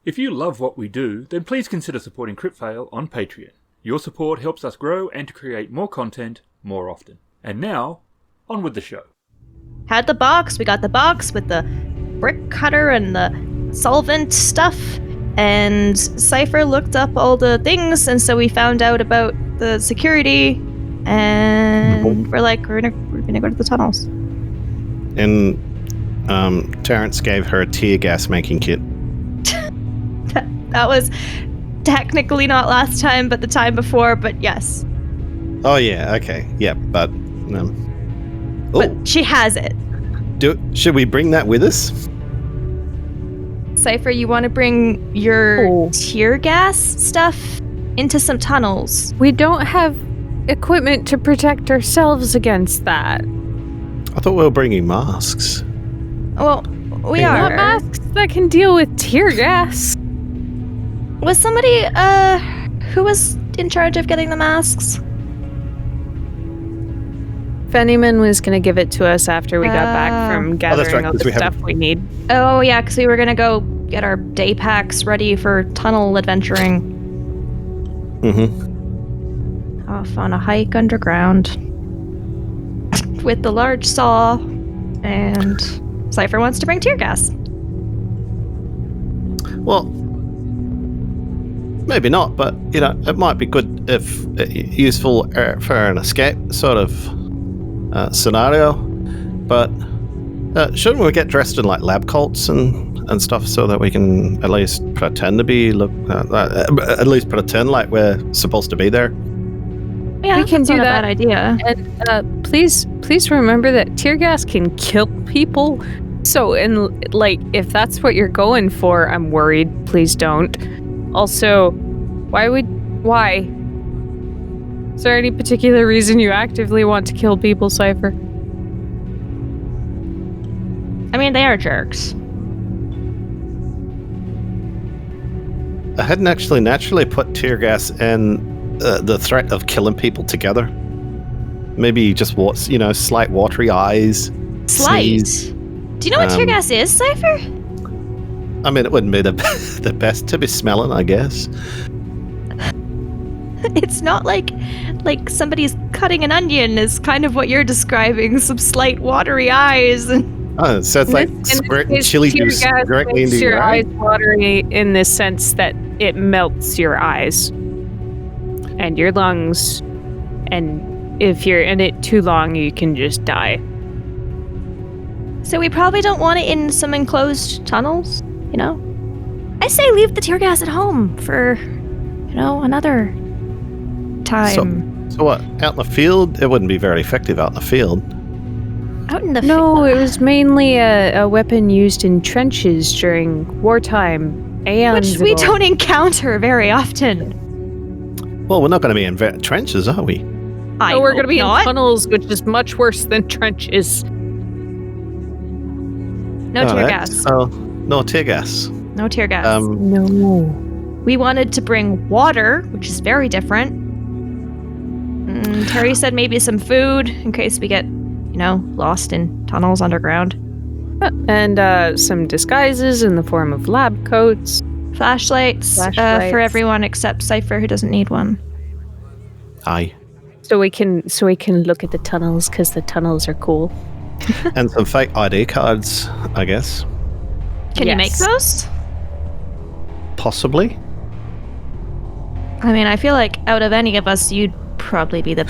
If you love what we do, then please consider supporting CryptFail on Patreon. Your support helps us grow and to create more content more often. And now, on with the show. Had the box. We got the box with the brick cutter and the solvent stuff. And Cipher looked up all the things, and so we found out about the security. And we're like, we're gonna go to the tunnels. And Terrence gave her a tear gas making kit. That was technically not last time, but the time before. But yes. Oh yeah, okay, yeah, but. But she has it. Should we bring that with us? Cipher, you want to bring your tear gas stuff into some tunnels? We don't have equipment to protect ourselves against that. I thought we were bringing masks. Well, we Not are. masks that can deal with tear gas. Was somebody, who was in charge of getting the masks? Fennyman was going to give it to us after we got back from gathering all the stuff we need. Oh, yeah, because we were going to go get our day packs ready for tunnel adventuring. Mm-hmm. Off on a hike underground. With the large saw. And Cipher wants to bring tear gas. Well, maybe not, but, it might be good if useful for an escape sort of scenario. But shouldn't we get dressed in, like, lab coats and stuff so that we can at least pretend at least pretend like we're supposed to be there? Yeah, we can do not that. A bad idea. And please remember that tear gas can kill people. So, if that's what you're going for, I'm worried. Please don't. Also, why? Is there any particular reason you actively want to kill people, Cipher? I mean, they are jerks. I hadn't actually naturally put tear gas and the threat of killing people together. Maybe just slight watery eyes. Slight? Sneeze. Do you know what tear gas is, Cipher? I mean, it wouldn't be the best to be smelling, I guess. It's not like somebody's cutting an onion is kind of what you're describing. Some slight watery eyes. Oh, so it's like squirting chili juice directly into your eye? Eyes watery in the sense that it melts your eyes and your lungs, and if you're in it too long, you can just die. So we probably don't want it in some enclosed tunnels, I say leave the tear gas at home for, another time. So what? Out in the field? It wouldn't be very effective out in the field. Out in the No, it was mainly a weapon used in trenches during wartime. Which we don't encounter very often. Well, we're not going to be in trenches, are we? We're going to be in tunnels, which is much worse than trenches. No tear gas. Oh, no tear gas. No tear gas. No. We wanted to bring water, which is very different. Terry said maybe some food in case we get, lost in tunnels underground. And some disguises in the form of lab coats. Flashlights. For everyone except Cipher, who doesn't need one. Aye. So we can look at the tunnels because the tunnels are cool. And some fake ID cards, I guess. Can you make those? Possibly. I mean, I feel like out of any of us, you'd probably be the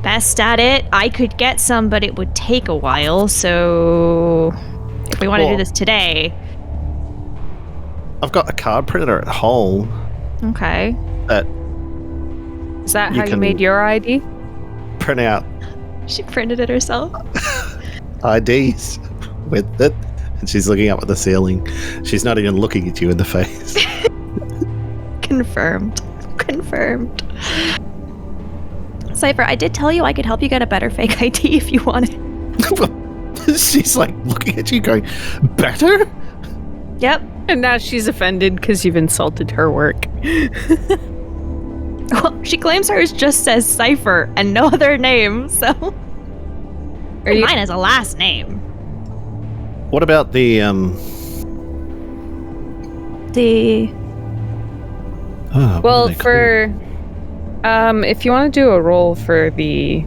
best at it. I could get some, but it would take a while. So if we want to do this today... I've got a card printer at home. Okay. Is that how you made your ID? Print out. She printed it herself. IDs with it. And she's looking up at the ceiling. She's not even looking at you in the face. Confirmed. Cipher, I did tell you I could help you get a better fake ID if you wanted. She's like looking at you going, better? Yep. And now she's offended because you've insulted her work. Well, she claims hers just says Cipher and no other name, so... Mine has a last name. What about the the... Oh, what Well, are they for if you want to do a roll for the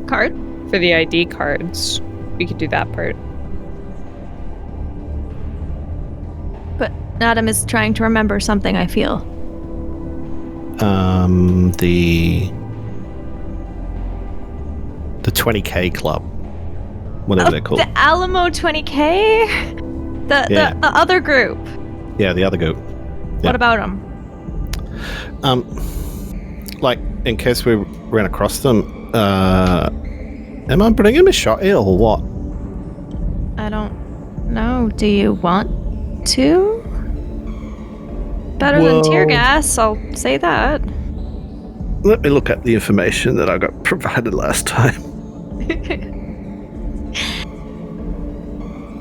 card? ID cards, we could do that part. But Adam is trying to remember something, I feel. called? The 20K Club. Whatever they're called. The Alamo 20K? The other group. Yeah, the other group. What about them? Like, in case we ran across them, am I bringing a shot here or what? I don't know. Do you want to? Better than tear gas, I'll say that. Let me look at the information that I got provided last time.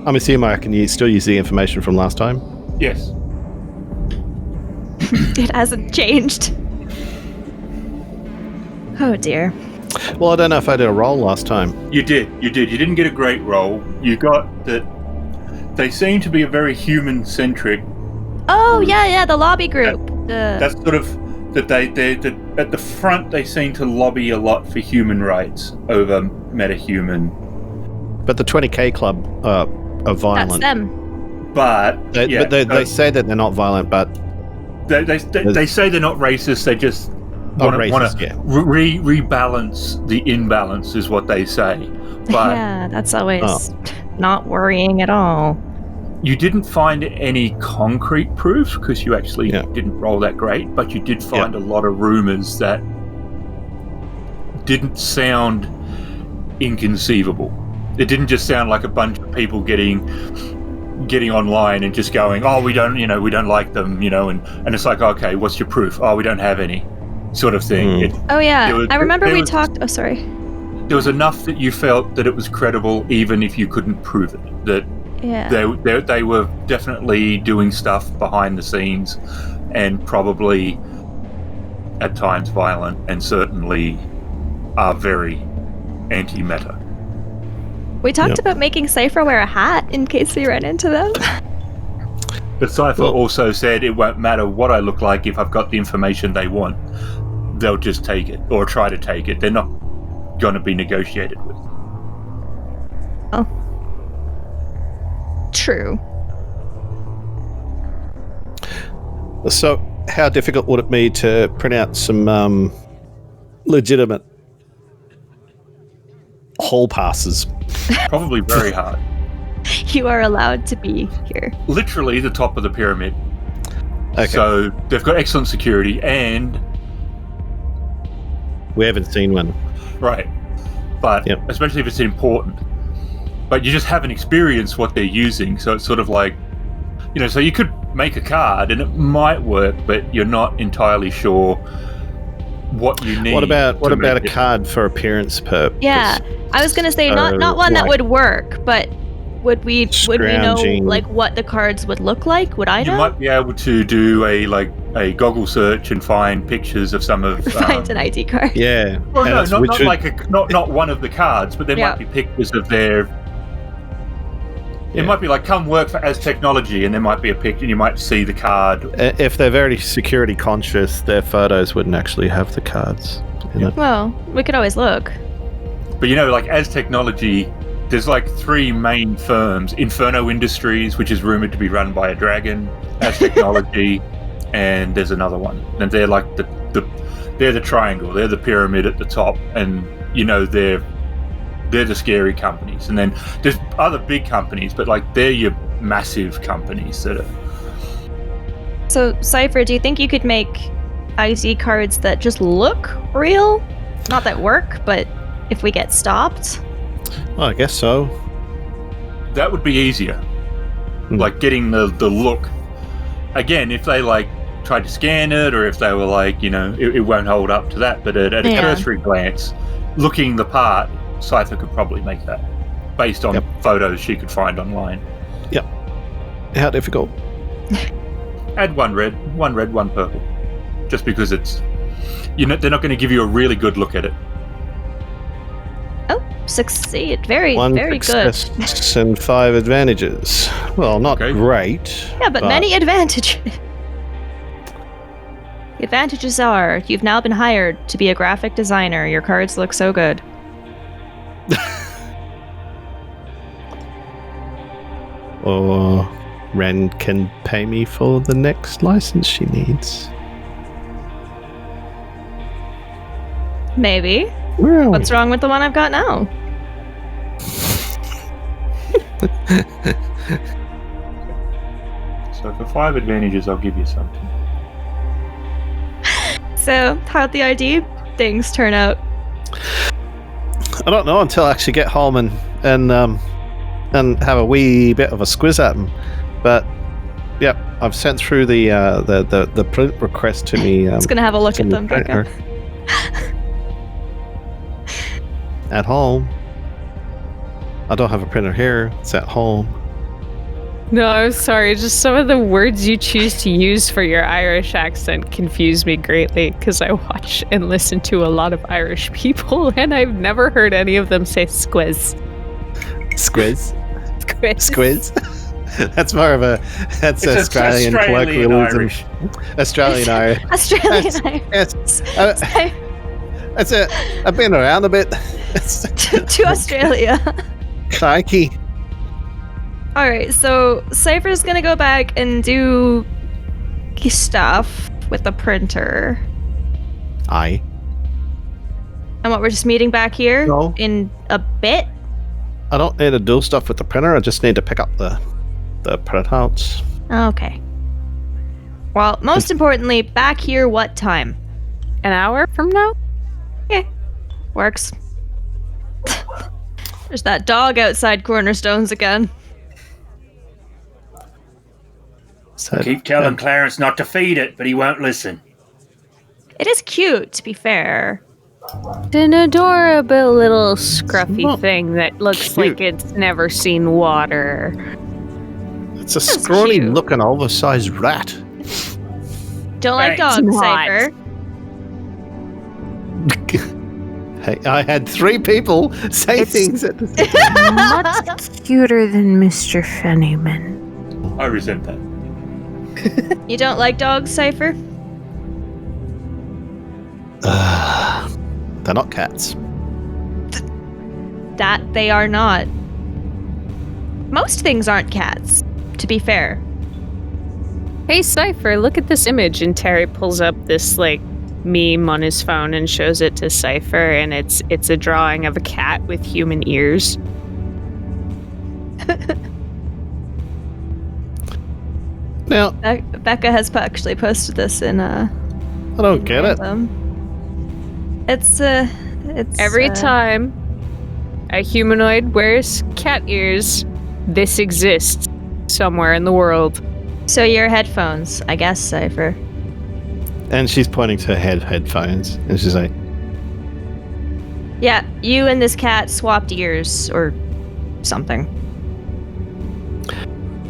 I'm assuming I can still use the information from last time. Yes. It hasn't changed. Oh dear. Well, I don't know if I did a roll last time. You did. You didn't get a great roll. You got that they seem to be a very human-centric. Oh, yeah, the lobby group. That's sort of that they at the front they seem to lobby a lot for human rights over metahuman. But the 20K Club are violent. That's them. But they say that they're not violent, but they say they're not racist. They just want to rebalance the imbalance, is what they say. But yeah, that's always not worrying at all. you didn't find any concrete proof because you actually didn't roll that great, but you did find a lot of rumors that didn't sound inconceivable. It didn't just sound like a bunch of people getting online and just going, oh, we don't like them, and it's like, okay, what's your proof? Oh, we don't have any, sort of thing. I remember we talked. Oh, sorry. There was enough that you felt that it was credible, even if you couldn't prove it. That they were definitely doing stuff behind the scenes, and probably at times violent, and certainly are very anti-meta. We talked about making Cipher wear a hat in case we ran into them. But Cipher also said it won't matter what I look like if I've got the information they want. They'll just take it, or try to take it. They're not going to be negotiated with. Oh. True. So, how difficult would it be to print out some legitimate hall passes? Probably very hard. You are allowed to be here. Literally the top of the pyramid. Okay. So they've got excellent security, and we haven't seen one. Right. But especially if it's important. But you just haven't experienced what they're using, so it's sort of like, so you could make a card and it might work, but you're not entirely sure what you need. What about a card for appearance purpose? Yeah, I was gonna say not one that would work, but would we know like what the cards would look like? Would I know? You might be able to do a goggle search and find pictures of some of find an ID card. Yeah. Well, no, not one of the cards, but there might be pictures of their. It might be like, come work for As Technology, and there might be a picture, and you might see the card. If they're very security conscious, their photos wouldn't actually have the cards. Well, we could always look. But like As Technology, there's like 3 main firms: Inferno Industries, which is rumored to be run by a dragon; As Technology, and there's another one. And they're like they're the triangle, they're the pyramid at the top, and they're the scary companies. And then there's other big companies, but they're your massive companies that are. So, Cipher, do you think you could make ID cards that just look real? Not that work, but if we get stopped? Well, I guess so. That would be easier. Like getting the look. Again, if they tried to scan it, or if they were it won't hold up to that, but at a cursory glance, looking the part, Cipher could probably make that based on photos she could find online. Yep. How difficult? Add one red, one purple. Just because it's... they're not going to give you a really good look at it. Oh, succeed. Very, One very good. success and 5 advantages. Well, not Okay. great. Yeah, but many advantages. The advantages are you've now been hired to be a graphic designer. Your cards look so good. Or Wren can pay me for the next license she needs. Maybe. Where are What's we? wrong with the one I've got now? So for 5 advantages, I'll give you something. So, how'd the ID things turn out? I don't know until I actually get home and have a wee bit of a squiz at them. But yep, I've sent through the print request to me. It's gonna have a look to at the them, Becca. printer. At home. I don't have a printer here. It's at home. No, I'm sorry. Just some of the words you choose to use for your Irish accent confuse me greatly because I watch and listen to a lot of Irish people and I've never heard any of them say squiz. Squiz. Squiz. Squiz. That's more of it's Australian Australian colloquialism. Irish. Australian Irish. Australian Irish. Yes. That's it. I've been around a bit. to Australia. Crikey. Alright, so Cypher's gonna go back and do stuff with the printer. Aye. And what, we're just meeting back here No. in a bit? I don't need to do stuff with the printer. I just need to pick up the printouts. Okay. Well, most importantly, back here what time? An hour from now? Yeah, works. There's that dog outside Cornerstones again. So, Keep telling Clarence not to feed it, but he won't listen. It is cute, to be fair. It's an adorable little scruffy not thing that looks like cute. it's never seen water. It's a That's scrawny cute. looking oversized rat. Don't like Thanks. dogs, Not. Cypher. Hey, I had 3 people say It's- things at the same time. Much cuter than Mr. Fennyman. I resent that. You don't like dogs, Cypher? They're not cats. That they are not. Most things aren't cats, to be fair. Hey, Cipher, look at this image. And Terry pulls up this, like, meme on his phone and shows it to Cipher, and it's a drawing of a cat with human ears. Now, Becca has actually posted this in I don't get it. It's Every time a humanoid wears cat ears, this exists somewhere in the world. So your headphones, I guess, Cypher. And she's pointing to her headphones, and she's like, Yeah, you and this cat swapped ears or something.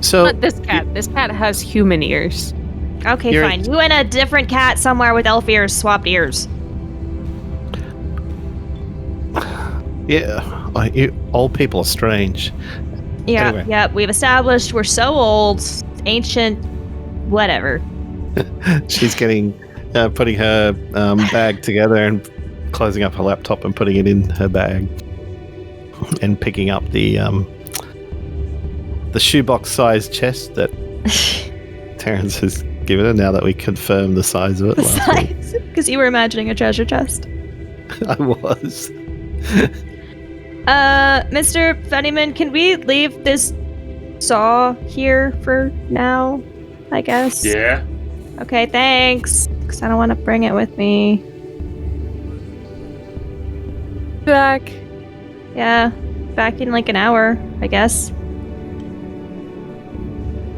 so Not this cat. This cat has human ears. Okay, You're- fine. You and a different cat somewhere with elf ears swapped ears. yeah, old people are strange. Yeah, Anyway. yeah. We've established we're so old, ancient, whatever. She's getting, putting her bag together and closing up her laptop and putting it in her bag, and picking up the shoebox-sized chest that Terrence has given her. Now that we confirmed the size of it last week, Because you were imagining a treasure chest. I was. Mr. Fennyman, can we leave this saw here for now? I guess. Yeah. Okay, thanks. Because I don't want to bring it with me. Back. Yeah, back in like an hour, I guess. I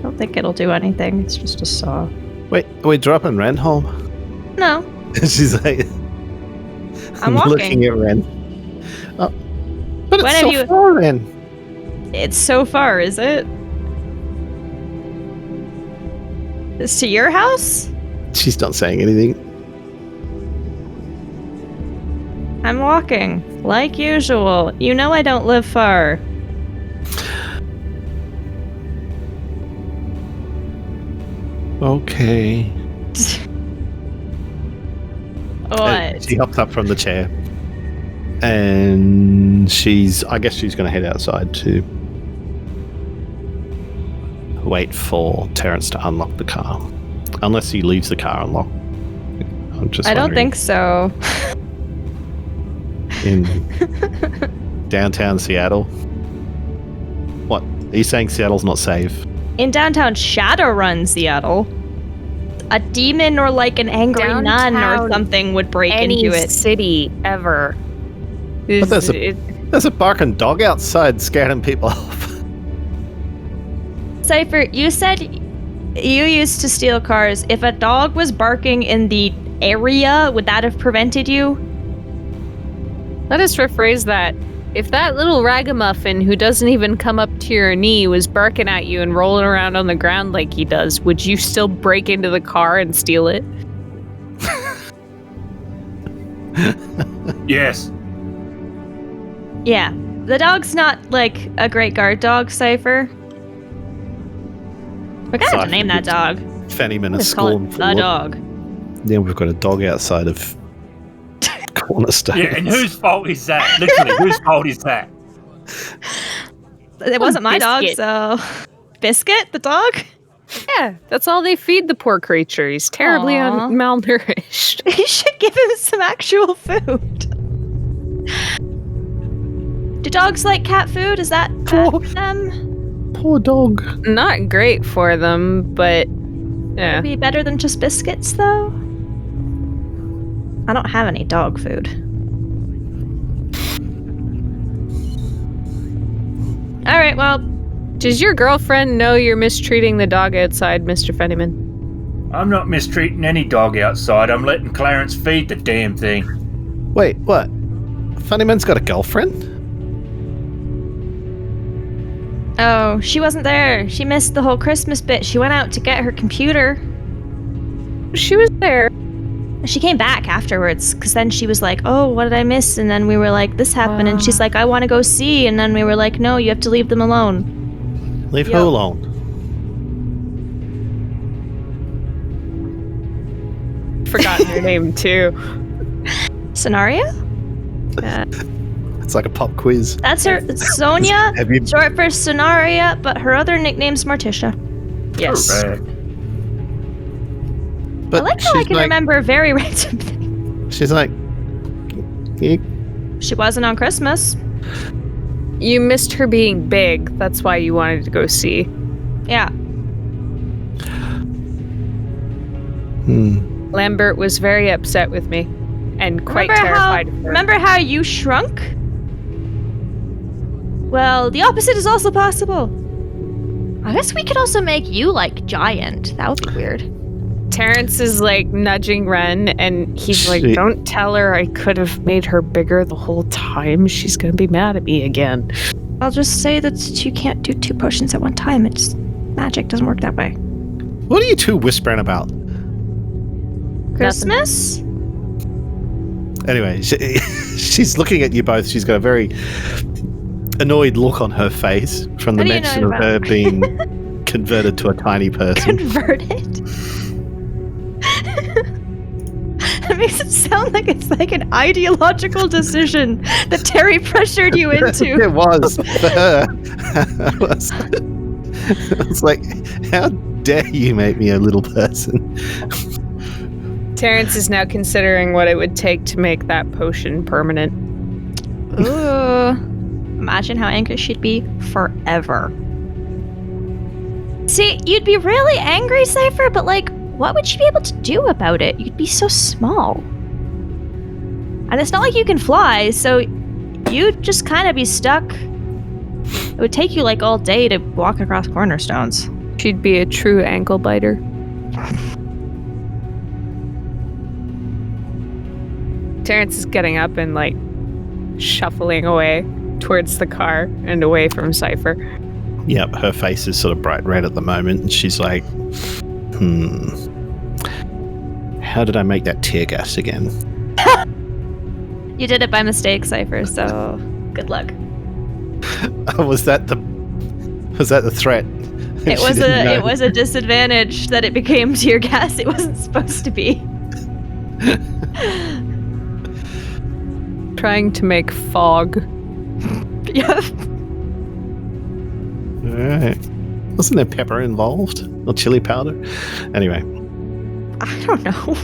don't think it'll do anything. It's just a saw. Wait, are we dropping Wren home? No, She's like, I'm walking. looking at Wren. Oh, but it's When so have you- far, Wren. It's so far, is it? It's to your house? She's not saying anything. I'm walking, like usual. You know I don't live far. Okay. What? She hopped up from the chair. And I guess she's going to head outside to wait for Terrence to unlock the car. Unless he leaves the car unlocked. I don't think so. In downtown Seattle. What? Are you saying Seattle's not safe? In downtown Shadowrun, Seattle, a demon or like an angry nun or something would break into it. Any city ever. But there's a barking dog outside scaring people off. Cipher, you said you used to steal cars. If a dog was barking in the area, would that have prevented you? Let us rephrase that. If that little ragamuffin who doesn't even come up to your knee was barking at you and rolling around on the ground like he does, would you still break into the car and steal it? Yes. Yeah. The dog's not, like, a great guard dog, Cipher. We're gonna have to name that dog. Fennyman is Just call it scornful. the dog. Yeah, we've got a dog outside of Cornerstone. Yeah, and whose fault is that? Literally, whose fault is that? It wasn't my dog, Biscuit. so... Biscuit, the dog? Yeah, that's all they feed the poor creature. He's terribly Aw. malnourished. You should give him some actual food. Do dogs like cat food? Is that bad for them? Poor dog. Not great for them, but yeah. Would be better than just biscuits, though? I don't have any dog food. Alright, well... Does your girlfriend know you're mistreating the dog outside, Mr. Fennyman? I'm not mistreating any dog outside. I'm letting Clarence feed the damn thing. Wait, what? Funnyman's got a girlfriend? Oh, she wasn't there. She missed the whole Christmas bit. She went out to get her computer. She was there. She came back afterwards, because then she was like, oh, what did I miss? And then we were like, this happened. And she's like, I want to go see. And then we were like, no, you have to leave them alone. Leave her alone. Forgotten her name, too. Scenario? It's like a pop quiz. That's her. Sonia, Have you- short for Sonaria, but her other nickname's Morticia. Yes. Correct. But I like how I she's can like- remember very random things. She's like, She wasn't on Christmas. You missed her being big. That's why you wanted to go see. Yeah. Lambert was very upset with me and quite terrified of her. Remember how you shrunk? Well, the opposite is also possible. I guess we could also make you, like, giant. That would be weird. Terrence is like nudging Wren and he's like, She- don't tell her I could have made her bigger the whole time. She's gonna be mad at me again. I'll just say that you can't do 2 potions at one time. It's magic doesn't work that way. what are you two whispering about? Christmas? Anyway, she's looking at you both. She's got a very annoyed look on her face from the What are you mention of annoyed her about? being converted to a tiny person. Converted? That makes it sound like it's like an ideological decision that Terry pressured you into. It was for her. It's like, how dare you make me a little person? Terrence is now considering what it would take to make that potion permanent. Ooh. Imagine how angry she'd be forever. See, you'd be really angry, Cipher, but like, what would you be able to do about it? You'd be so small. And it's not like you can fly, so you'd just kind of be stuck. It would take you like all day to walk across cornerstones. She'd be a true ankle biter. Terrence is getting up and like shuffling away towards the car and away from Cipher. Yep, her face is sort of bright red at the moment, and she's like, how did I make that tear gas again? You did it by mistake, Cipher, so good luck. Was that the threat? It was a disadvantage that it became tear gas. It wasn't supposed to be. Trying to make fog. Yep. Alright. Wasn't there pepper involved? Or chili powder? Anyway. I don't know.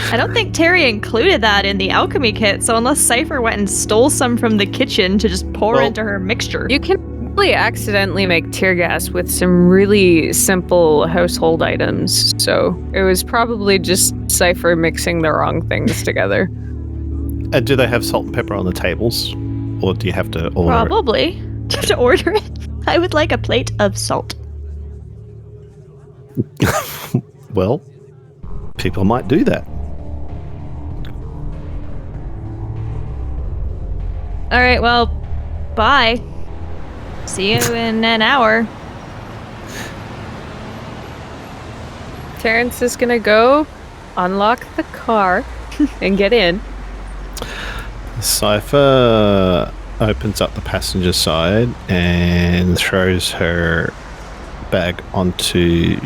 I don't think Terry included that in the alchemy kit, so unless Cipher went and stole some from the kitchen to just pour into her mixture. You can probably accidentally make tear gas with some really simple household items, so it was probably just Cipher mixing the wrong things together. Do they have salt and pepper on the tables? Or do you have to order Probably. Do you have to order it? I would like a plate of salt. it? Well, people might do that. All right, well, bye. See you in an hour. Terrence is gonna go unlock the car and get in. Cipher opens up the passenger side and throws her bag into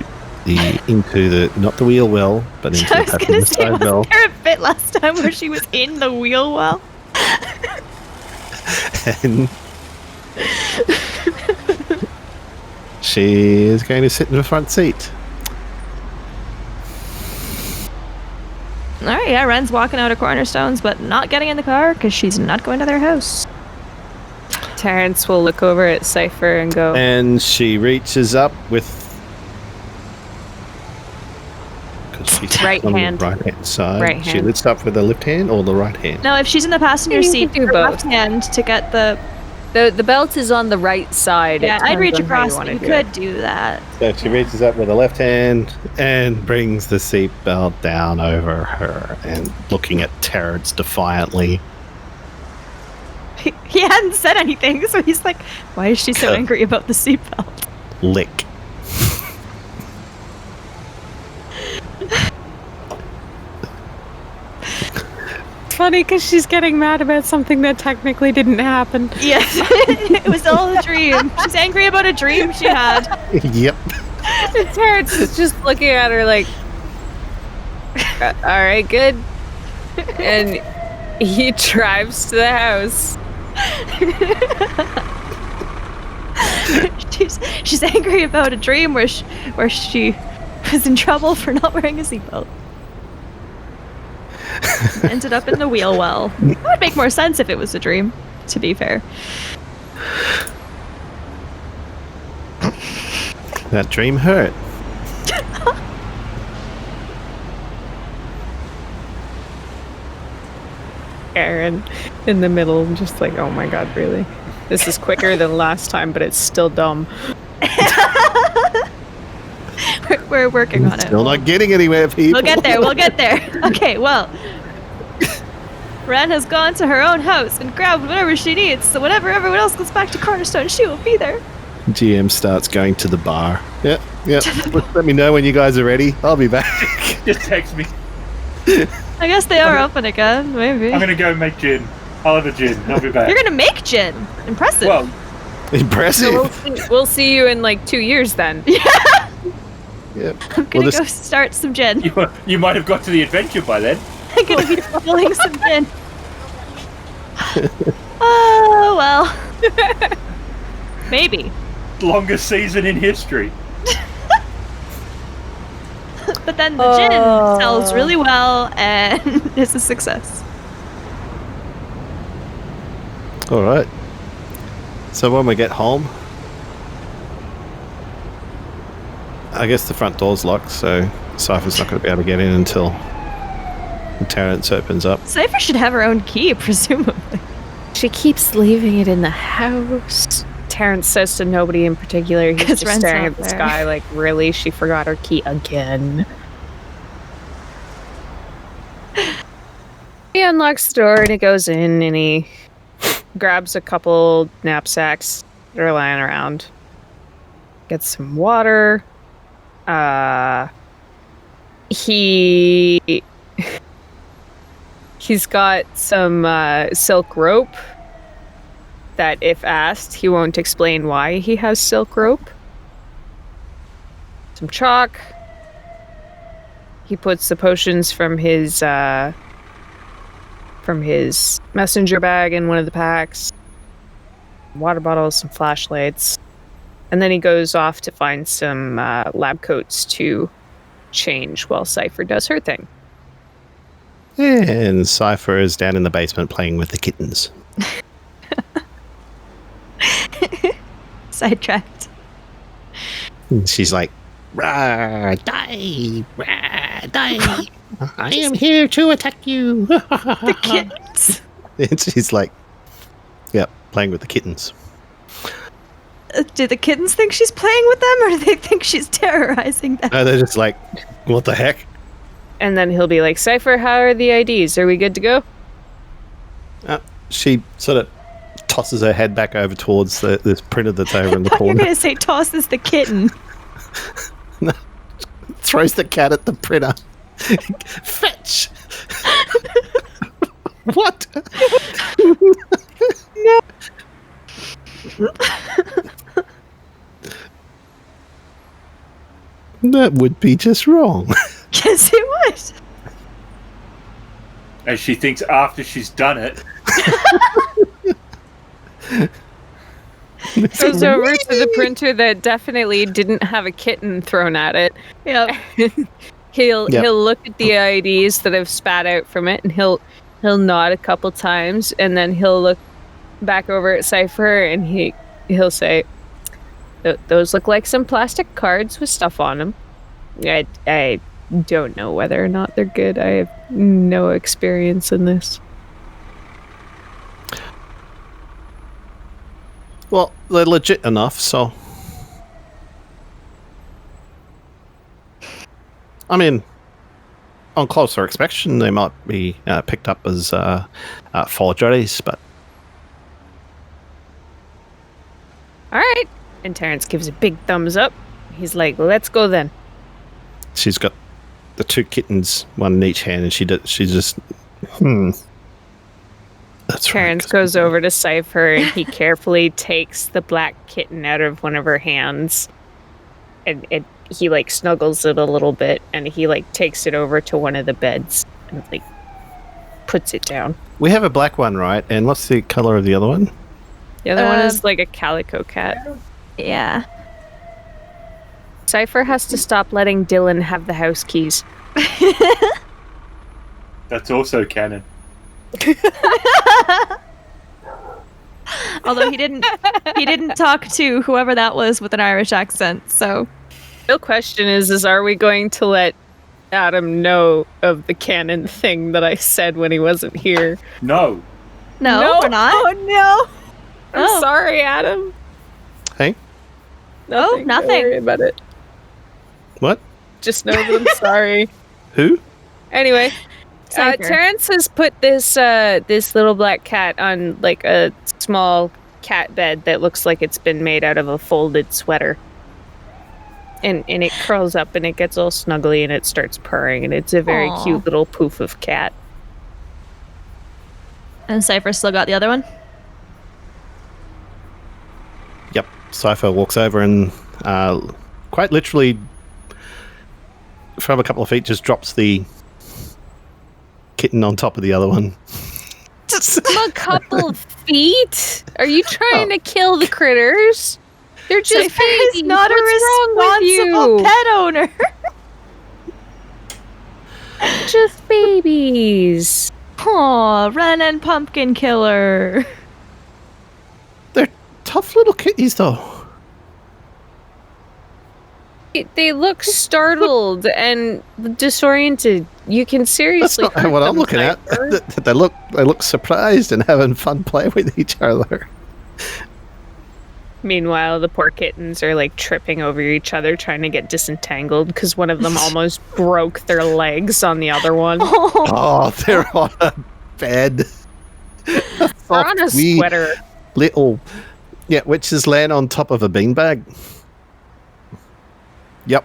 the not the wheel well, but into I the was passenger gonna say, side well. wasn't there a bit last time where she was in the wheel well? And she is going to sit in the front seat. All right, yeah, Wren's walking out of Cornerstones, but not getting in the car because she's not going to their house. Terrence will look over at Cipher and go, And she reaches up with. She's Right on hand. the right-hand side. Right She hand. lifts up with the left hand or the right hand? No, if she's in the passenger You can seat, do her both. left hand to get the... the belt is on the right side. Yeah, It I'd depends reach on how across, wanna you do could it. do that. So she reaches up with the left hand and brings the seatbelt down over her and looking at Terrence defiantly. He hadn't said anything, so he's like, why is she so angry about the seatbelt? Lick. Funny because she's getting mad about something that technically didn't happen. Yes, it was all a dream. She's angry about a dream she had. Yep. And Terrence is just looking at her like, all right, good. And he drives to the house. She's angry about a dream where she was in trouble for not wearing a seatbelt. Ended up in the wheel well. That would make more sense if it was a dream, to be fair. That dream hurt. Aaron in the middle, just like, oh my god, really? This is quicker than last time, but it's still dumb. We're working on it. Still not getting anywhere, people. We'll get there. We'll get there. Okay, well. Wren has gone to her own house and grabbed whatever she needs, so whenever everyone else goes back to Cornerstone, she will be there. GM starts going to the bar. Yep. Let me know when you guys are ready. I'll be back. Just text me. I guess they are open again, maybe. I'm gonna go make gin. I'll have a gin. I'll be back. You're gonna make gin. Impressive. Well, Impressive. So we'll see you in like 2 years then. Yep. I'm gonna go start some gin. you might have got to the adventure by then. I'm gonna be bottling some gin. Oh, well. Maybe. Longest season in history. But then the gin sells really well and is a success. All right. So when we get home, I guess the front door's locked, so Cypher's not going to be able to get in until the Terrence opens up. Cipher should have her own key, presumably. She keeps leaving it in the house. Terrence says to nobody in particular. He's 'Cause just Wren's staring not at the there. sky like, really? She forgot her key again. He unlocks the door and he goes in and he grabs a couple knapsacks that are lying around. Gets some water. He He's got some silk rope that, if asked, he won't explain why he has silk rope. Some chalk. He puts the potions from his messenger bag in one of the packs. Water bottles, some flashlights. And then he goes off to find some lab coats to change while Cipher does her thing. And Cipher is down in the basement playing with the kittens. Sidetracked. And she's like, "Rah, die, rah, die. I am here to attack you." The kittens. And she's like, playing with the kittens. Do the kittens think she's playing with them, or do they think she's terrorizing them? No, they're just like, what the heck? And then he'll be like, Cipher, how are the IDs? Are we good to go? She sort of tosses her head back over towards this printer that's over in the You're corner. going to say tosses the kitten. Throws the cat at the printer. Fetch! What? No. That would be just wrong. Yes, it would. As she thinks after she's done it. Goes over to the printer that definitely didn't have a kitten thrown at it. Yep. He'll look at the IDs that have spat out from it, and he'll nod a couple times, and then he'll look back over at Cipher, and he'll say, "Those look like some plastic cards with stuff on them. I don't know whether or not they're good. I have no experience in this." Well, they're legit enough, so... I mean, on closer inspection, they might be picked up as forgeries, but... All right. And Terrence gives a big thumbs up. He's like, "Let's go then." She's got the two kittens, one in each hand, and she just... That's Terrence right. goes over to Cipher, and he carefully takes the black kitten out of one of her hands. And he, like, snuggles it a little bit, and he, like, takes it over to one of the beds and, like, puts it down. We have a black one, right? And what's the color of the other one? The other one is, like, a calico cat. Yeah. Cipher has to stop letting Dylan have the house keys. That's also canon. Although he didn't talk to whoever that was with an Irish accent, so... The real question is are we going to let Adam know of the canon thing that I said when he wasn't here? No. No, we're not. Oh, no. I'm Oh. sorry, Adam. Hey? Nothing. Don't worry about it. What? Just know that I'm sorry. Who? Anyway, Cipher. Terrence has put this little black cat on like a small cat bed that looks like it's been made out of a folded sweater. And it curls up and it gets all snuggly and it starts purring, and it's a very Aw. cute little poof of cat. And Cypher still got the other one? Yep. Cipher walks over and quite literally from a couple of feet just drops the kitten on top of the other one. From a couple feet? Are you trying to kill the critters? They're just Cypher is babies. not What's a wrong with responsible you? pet owner. Just babies. Aw, Wren and Pumpkin Killer. They're tough little kitties, though. They look startled and disoriented. You can That's seriously not hurt what I'm them, looking at. Cipher. They look surprised and having fun playing with each other. Meanwhile, the poor kittens are like tripping over each other trying to get disentangled because one of them almost broke their legs on the other one. Oh, they're on a bed. They're on a Wee sweater. Little, witches land on top of a beanbag. Yep.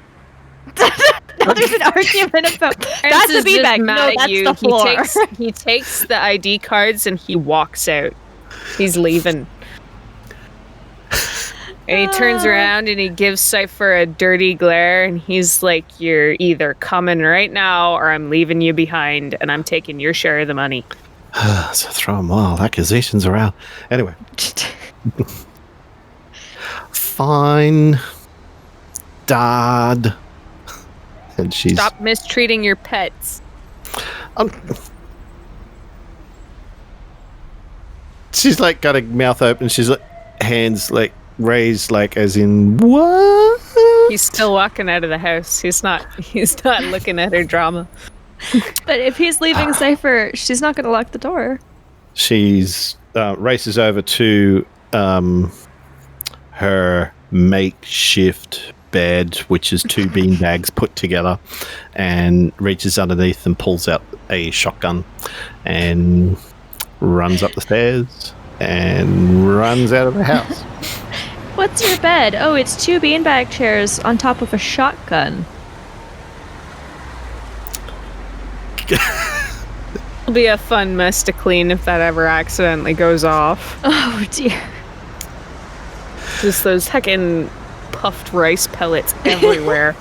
now there's an argument about that's the beanbag. No, that's the floor. He takes the ID cards and he walks out. He's leaving. And he turns around and he gives Cipher a dirty glare and he's like, you're either coming right now or I'm leaving you behind and I'm taking your share of the money. So throwing wild accusations around. Anyway. Fine. Dad. And she's... Stop mistreating your pets. She's like got her mouth open. She's like hands like raised, like as in what? He's still walking out of the house. He's not looking at her drama. But if he's leaving Cipher, she's not going to lock the door. She's races over to her makeshift bed, which is 2 beanbags put together, and reaches underneath and pulls out a shotgun and runs up the stairs and runs out of the house. What's your bed? Oh, it's 2 beanbag chairs on top of a shotgun. It'll be a fun mess to clean if that ever accidentally goes off. Oh dear. Just those heckin' puffed rice pellets everywhere.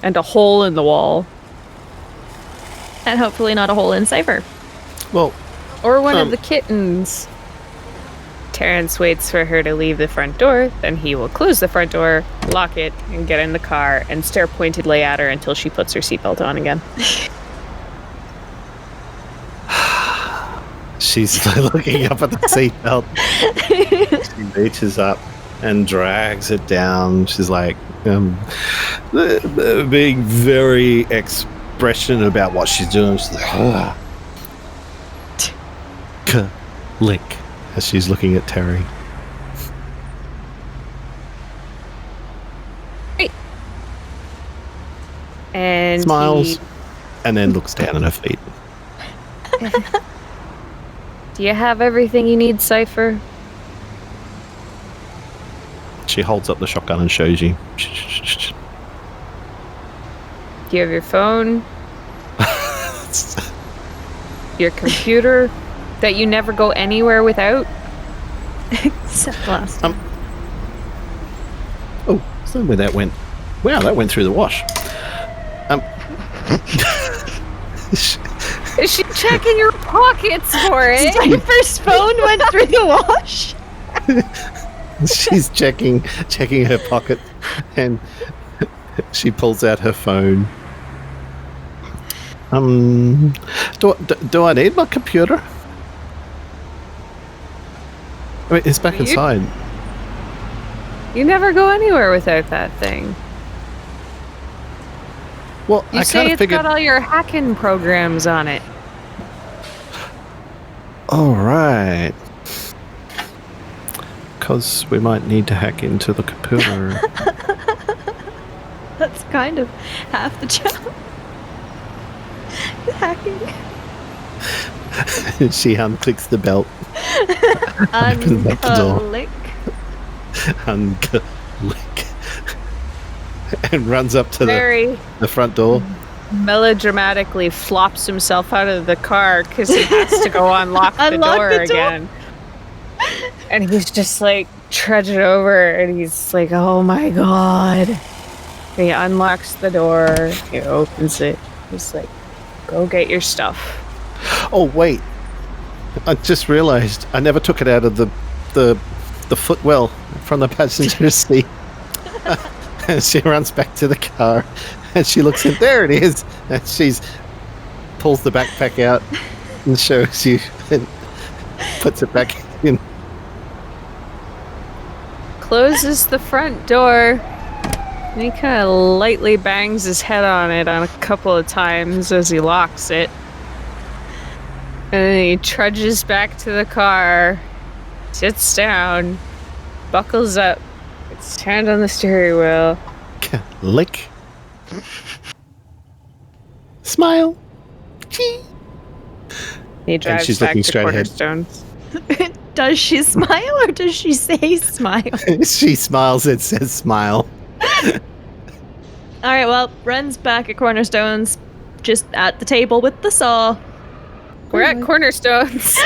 And a hole in the wall. And hopefully not a hole in Cipher. Well, or one of the kittens. Terrence waits for her to leave the front door, then he will close the front door, lock it, and get in the car and stare pointedly at her until she puts her seatbelt on again. She's looking up at the seatbelt. She reaches up and drags it down. She's like being very expressionate about what she's doing. She's like, lick, as she's looking at Terry. And smiles and then looks down at her feet. Do you have everything you need, Cipher? She holds up the shotgun and shows you. Do you have your phone? Your computer that you never go anywhere without? Except last time. Oh, so where that went. Wow, that went through the wash. Is she checking your pockets for it? Cipher's phone went through the wash. She's checking her pocket, and she pulls out her phone. Do I need my computer? I mean, it's back inside. You never go anywhere without that thing. Well, you I say kind of it's figured... got all your hacking programs on it. All right. Because we might need to hack into the computer. That's kind of half the job. Hacking. She unclicks the belt. Opens up the door. Unclick. And runs up to the front door. Melodramatically flops himself out of the car because he has to go unlock the door again. And he's just like trudging over and he's like, oh my god. And he unlocks the door, he opens it, he's like, go get your stuff. Oh wait, I just realized I never took it out of the footwell from the passenger seat. And she runs back to the car and she looks in, there it is, and she's pulls the backpack out and shows you and puts it back in. Closes the front door and he kind of lightly bangs his head on it on a couple of times as he locks it. And then he trudges back to the car, sits down, buckles up, puts his hand on the steering wheel. Lick. Smile. Chee. He drives she's back looking to straight ahead. Cornerstones. Does she smile or does she say smile? She smiles and says smile. All right, well, Wren's back at Cornerstones, just at the table with the saw. We're at Cornerstones.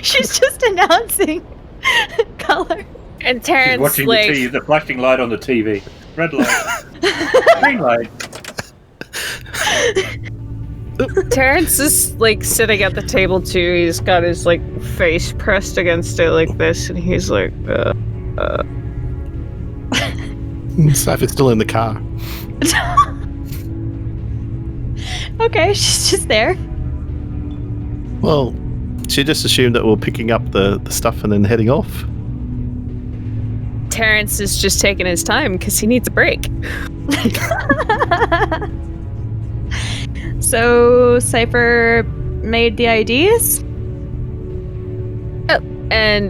She's just announcing color. And She's Terrence, watching the flashing light on the TV. Red light. Green light. Terrence is like sitting at the table too. He's got his like face pressed against it like this, and he's like, Cypher's still in the car. Okay, she's just there. Well, she just assumed that we're picking up the stuff and then heading off. Terrence is just taking his time because he needs a break. So Cipher made the IDs? And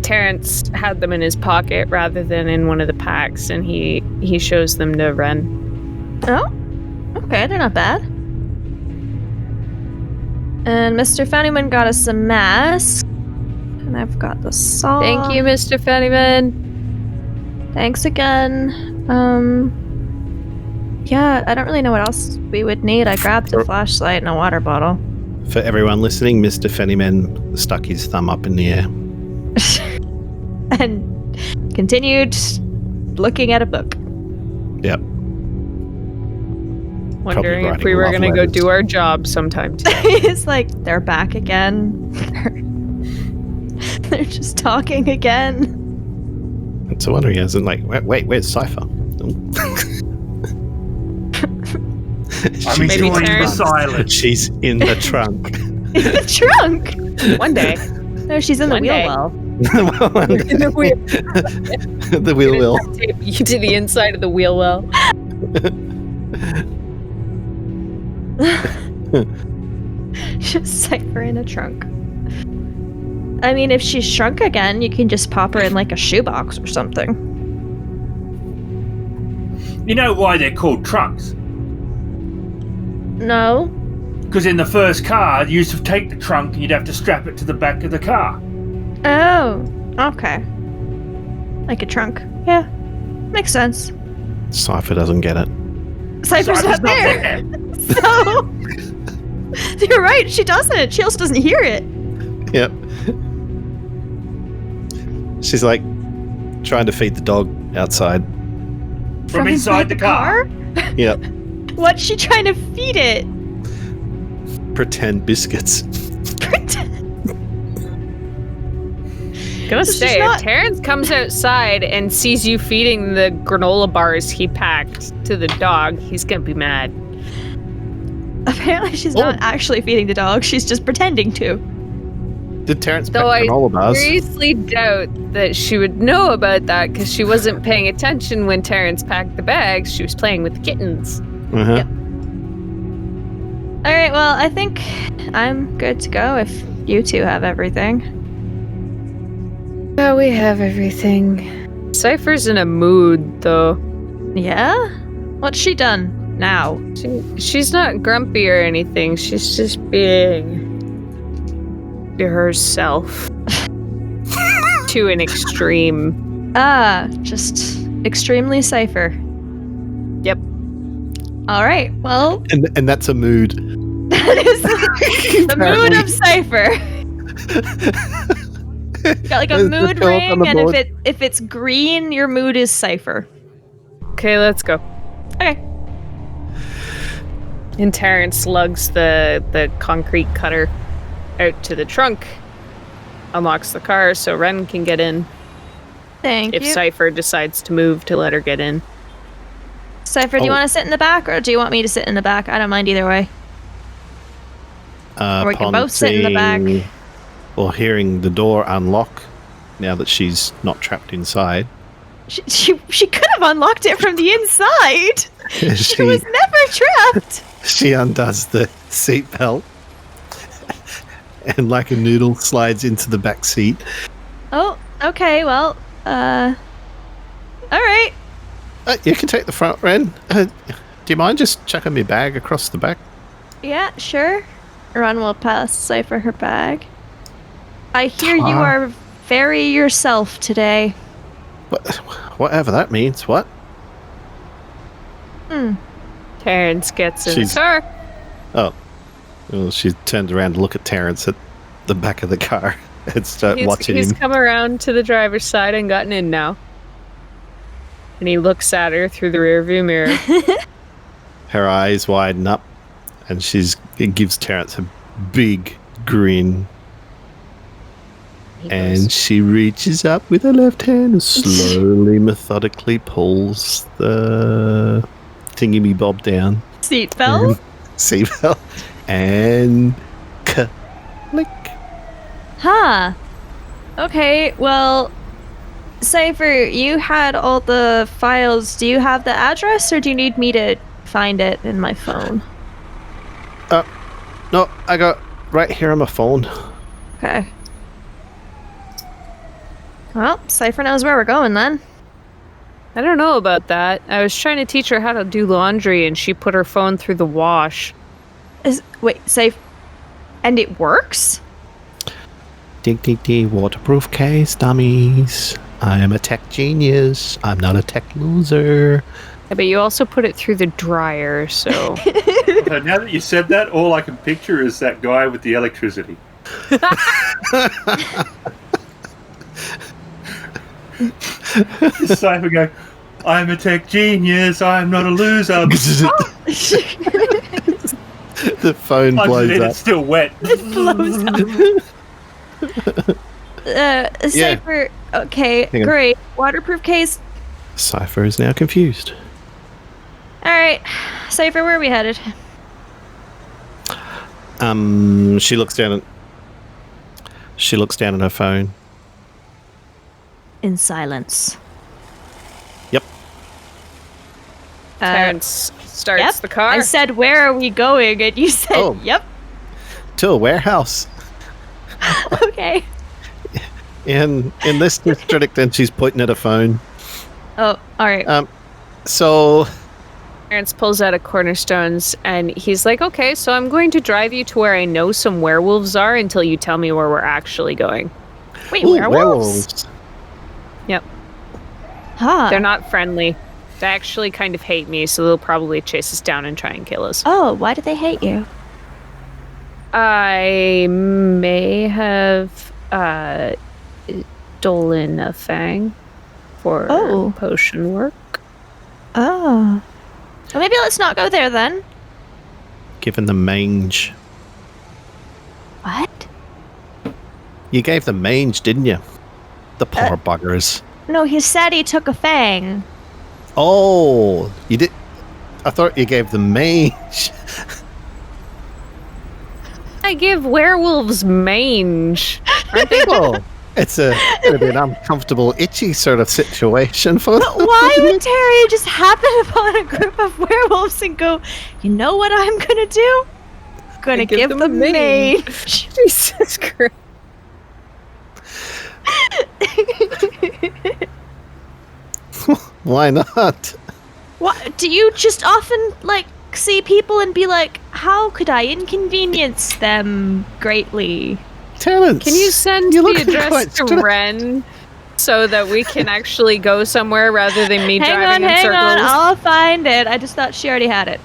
Terrence had them in his pocket rather than in one of the packs, and he shows them to Wren. Oh, okay, they're not bad. And Mr. Fannyman got us a mask. And I've got the saw. Thank you, Mr. Fannyman. Thanks again. Yeah, I don't really know what else we would need. I grabbed a flashlight and a water bottle. For everyone listening, Mr. Fennyman stuck his thumb up in the air. And continued looking at a book. Yep. Wondering if writing we were love going to go letters. do our job sometime today. He's like, they're back again. They're just talking again. It's a wonder he hasn't like, wait, where's Cipher? I'm Maybe enjoying the Terrence- silence. She's in the trunk. In the trunk. One day. No, she's in the One wheel day. well. The wheel will. Tape you to the inside of the wheel well. Just Cipher in a trunk. I mean, if she's shrunk again, you can just pop her in like a shoebox or something. You know why they're called trunks? No. Because in the first car, you used to take the trunk and you'd have to strap it to the back of the car. Oh, okay. Like a trunk. Yeah. Makes sense. Cipher doesn't get it. Cipher's not there. So, you're right, she doesn't. She also doesn't hear it. Yep. She's like trying to feed the dog outside. From inside the car? Yep. What's she trying to feed it? Pretend biscuits. Gonna So say, she's not- if Terrence comes outside and sees you feeding the granola bars he packed to the dog, he's gonna be mad. Apparently she's not actually feeding the dog, she's just pretending to. Did Terrence pack Though I granola bars? seriously doubt that she would know about that because she wasn't paying attention when Terrence packed the bags. She was playing with the kittens. Uh-huh. Yep. Alright, well, I think I'm good to go if you two have everything. Oh, we have everything. Cypher's in a mood, though. Yeah? What's she done now? She's not grumpy or anything. She's just being herself to an extreme. Just extremely Cipher. Yep. Alright, well, And that's a mood. that is the mood of Cipher. Got like a There's the mood chalk on ring, the and board. if it's green, your mood is Cipher. Okay, let's go. Okay. And Terrence lugs the concrete cutter out to the trunk, unlocks the car so Wren can get in Thank if you. Cipher decides to move to let her get in. Cipher, do you want to sit in the back, or do you want me to sit in the back? I don't mind either way. Or we can Upon both sit in the back. seeing or hearing the door unlock, now that she's not trapped inside, She could have unlocked it from the inside. She she was never trapped. she undoes the seatbelt and like a noodle slides into the back seat. Oh, okay. Well, all right. You can take the front, Wren. Do you mind just chucking me bag across the back? Yeah, sure. Ron will pass Cipher her bag. I hear you Ah. are very yourself today. Whatever that means. What? Terrence gets in She's- the car. Oh. Well, she turned around to look at Terrence at the back of the car and start watching He's him. come around to the driver's side and gotten in now. And he looks at her through the rearview mirror. Her eyes widen up, and it gives Terrence a big grin. And she reaches up with her left hand and slowly, methodically pulls the thingy-me-bob down. Seatbelt? Seatbelt. And click. Huh. Okay, well, Cipher, you had all the files. Do you have the address, or do you need me to find it in my phone? No, I got right here on my phone. Okay. Well, Cipher knows where we're going then. I don't know about that. I was trying to teach her how to do laundry and she put her phone through the wash. Wait, Cipher. And it works? Ding, waterproof case, dummies. I am a tech genius. I'm not a tech loser. Yeah, but you also put it through the dryer, so... So now that you said that, all I can picture is that guy with the electricity. Cypher going, I'm a tech genius, I'm not a loser. The phone blows Underneath, up. it's still wet. It blows up. Cipher, okay, Hang on. great. Waterproof case. Cipher is now confused. Alright, Cipher, where are we headed? She looks down at her phone. In silence. Yep. Terrence starts Yep. the car. I said, where are we going? And you said, Oh. yep. To a warehouse. Okay. In this district, and she's pointing at her phone. Oh, alright. So Terrence pulls out a Cornerstones and he's like, okay, so I'm going to drive you to where I know some werewolves are until you tell me where we're actually going. Wait, Ooh, werewolves? Yep. Huh. They're not friendly. They actually kind of hate me, so they'll probably chase us down and try and kill us. Oh, why do they hate you? I may have stolen a fang for potion work. Oh. Well, maybe let's not go there then. given the mange. What? You gave them mange, didn't you? The poor buggers. No, he said he took a fang. Oh, you did. I thought you gave them mange. I give werewolves mange. Aren't they? Well, it's gonna be an uncomfortable, itchy sort of situation for them. But why would Terry just happen upon a group of werewolves and go, you know what I'm gonna do? Gonna give them mange. Jesus Christ. Why not? What? Do you just often, like, see people and be like, how could I inconvenience them greatly? Terrence, Can you send you're the looking address quite to stressed. Wren so that we can actually go somewhere rather than me driving in hang circles? on, I'll find it. I just thought she already had it.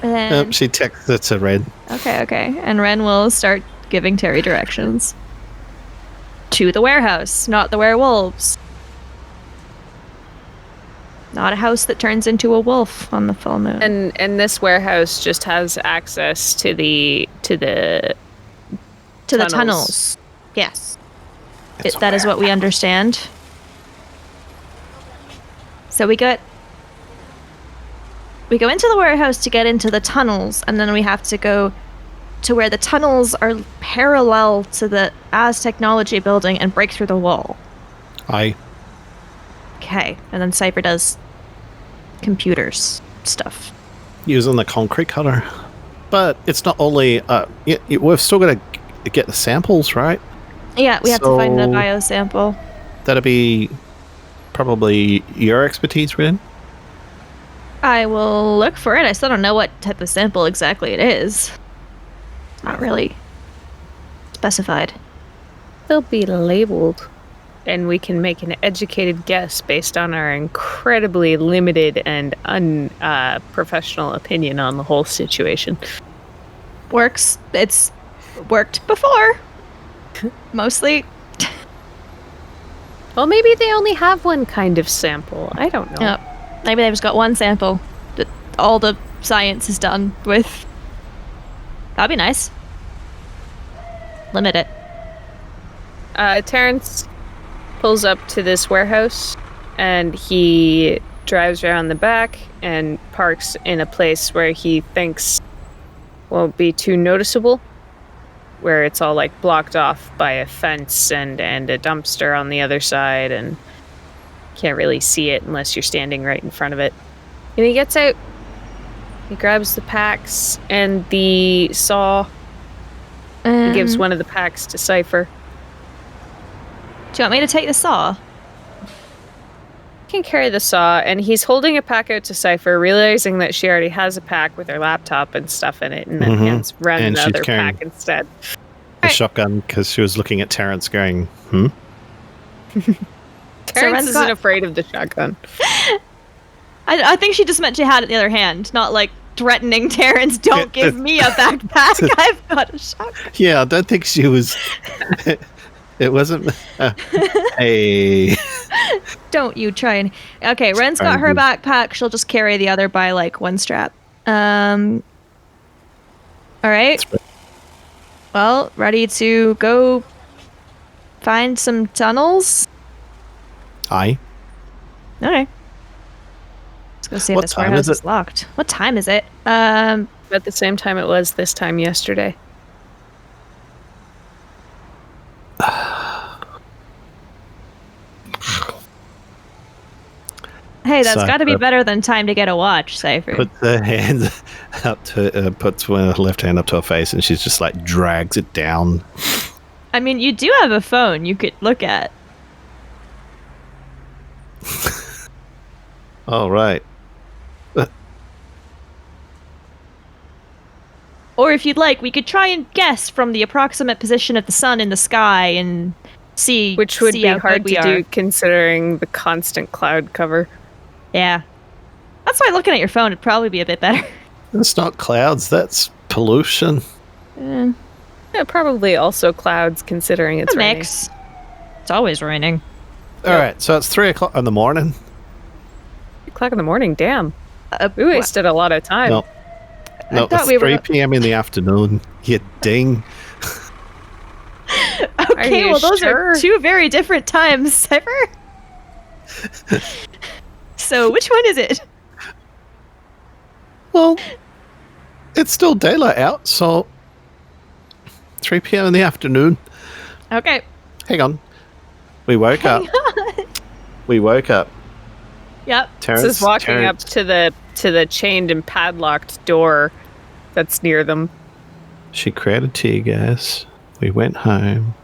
And, She texted it to Red. okay. And Wren will start giving Terry directions. To the warehouse, not the werewolves. Not a house that turns into a wolf on the full moon. And this warehouse just has access to the to the tunnels. Yes. It's That is what we understand. So we go into the warehouse to get into the tunnels, and then we have to go to where the tunnels are parallel to the As Technology building and break through the wall. Aye. Okay. And then Cipher does computers stuff. Using the concrete cutter. But it's not only... we've still got to get the samples, right? Yeah, we have to find the So- bio sample. That'd be probably your expertise, Ren. I will look for it. I still don't know what type of sample exactly it is. Not really specified. They'll be labeled. and we can make an educated guess based on our incredibly limited and unprofessional opinion on the whole situation. Works. It's worked before. Mostly. Well, maybe they only have one kind of sample. I don't know. Maybe they've just got one sample that all the science is done with. That'd be nice. Limit it. Terrence pulls up to this warehouse and he drives around the back and parks in a place where he thinks won't be too noticeable, where it's all like blocked off by a fence and a dumpster on the other side, and can't really see it unless you're standing right in front of it. And he gets out, he grabs the packs and the saw. He gives one of the packs to Cipher. Do you want me to take the saw? He can carry the saw, and he's holding a pack out to Cipher, realizing that she already has a pack with her laptop and stuff in it, and then hands Wren And she's another carrying pack instead. The shotgun, because she was looking at Terrence going, Terrence isn't afraid of the shotgun. I think she just meant she had it in the other hand, not like threatening Terrence, don't give me a backpack, I've got a shotgun. Yeah, I don't think she was... It wasn't a... Don't you try and... Okay, Wren's got her backpack. She'll just carry the other by, like, one strap. Alright. Well, ready to go find some tunnels? Aye. Okay. Let's go see if What this time warehouse is is locked. What time is it? At the same time it was this time yesterday. Hey, that's Cipher got to be better than time to get a watch, Cipher. puts her hands up to... puts her left hand up to her face, and she's just like drags it down. I mean, you do have a phone you could look at. All right. Or if you'd like, we could try and guess from the approximate position of the sun in the sky and see... Which would see be how hard good to we do are. considering the constant cloud cover. Yeah. That's why looking at your phone would probably be a bit better. That's not clouds, that's pollution. Eh, Yeah, probably also clouds considering it's a raining. mix. It's always raining. All right, so it's 3 o'clock in the morning. 3:00 in the morning, damn. We Wha- wasted a lot of time. No. No, thought it's we were 3 not- p.m. in the afternoon. You ding. Okay, you well, those sure? are two very different times, Cipher. So, which one is it? Well, it's still daylight out, so 3 p.m. in the afternoon. Okay. Hang on. We woke up. We woke up. Yep. Terrence This is walking up to the chained and padlocked door that's near them. She created tear gas. We went home.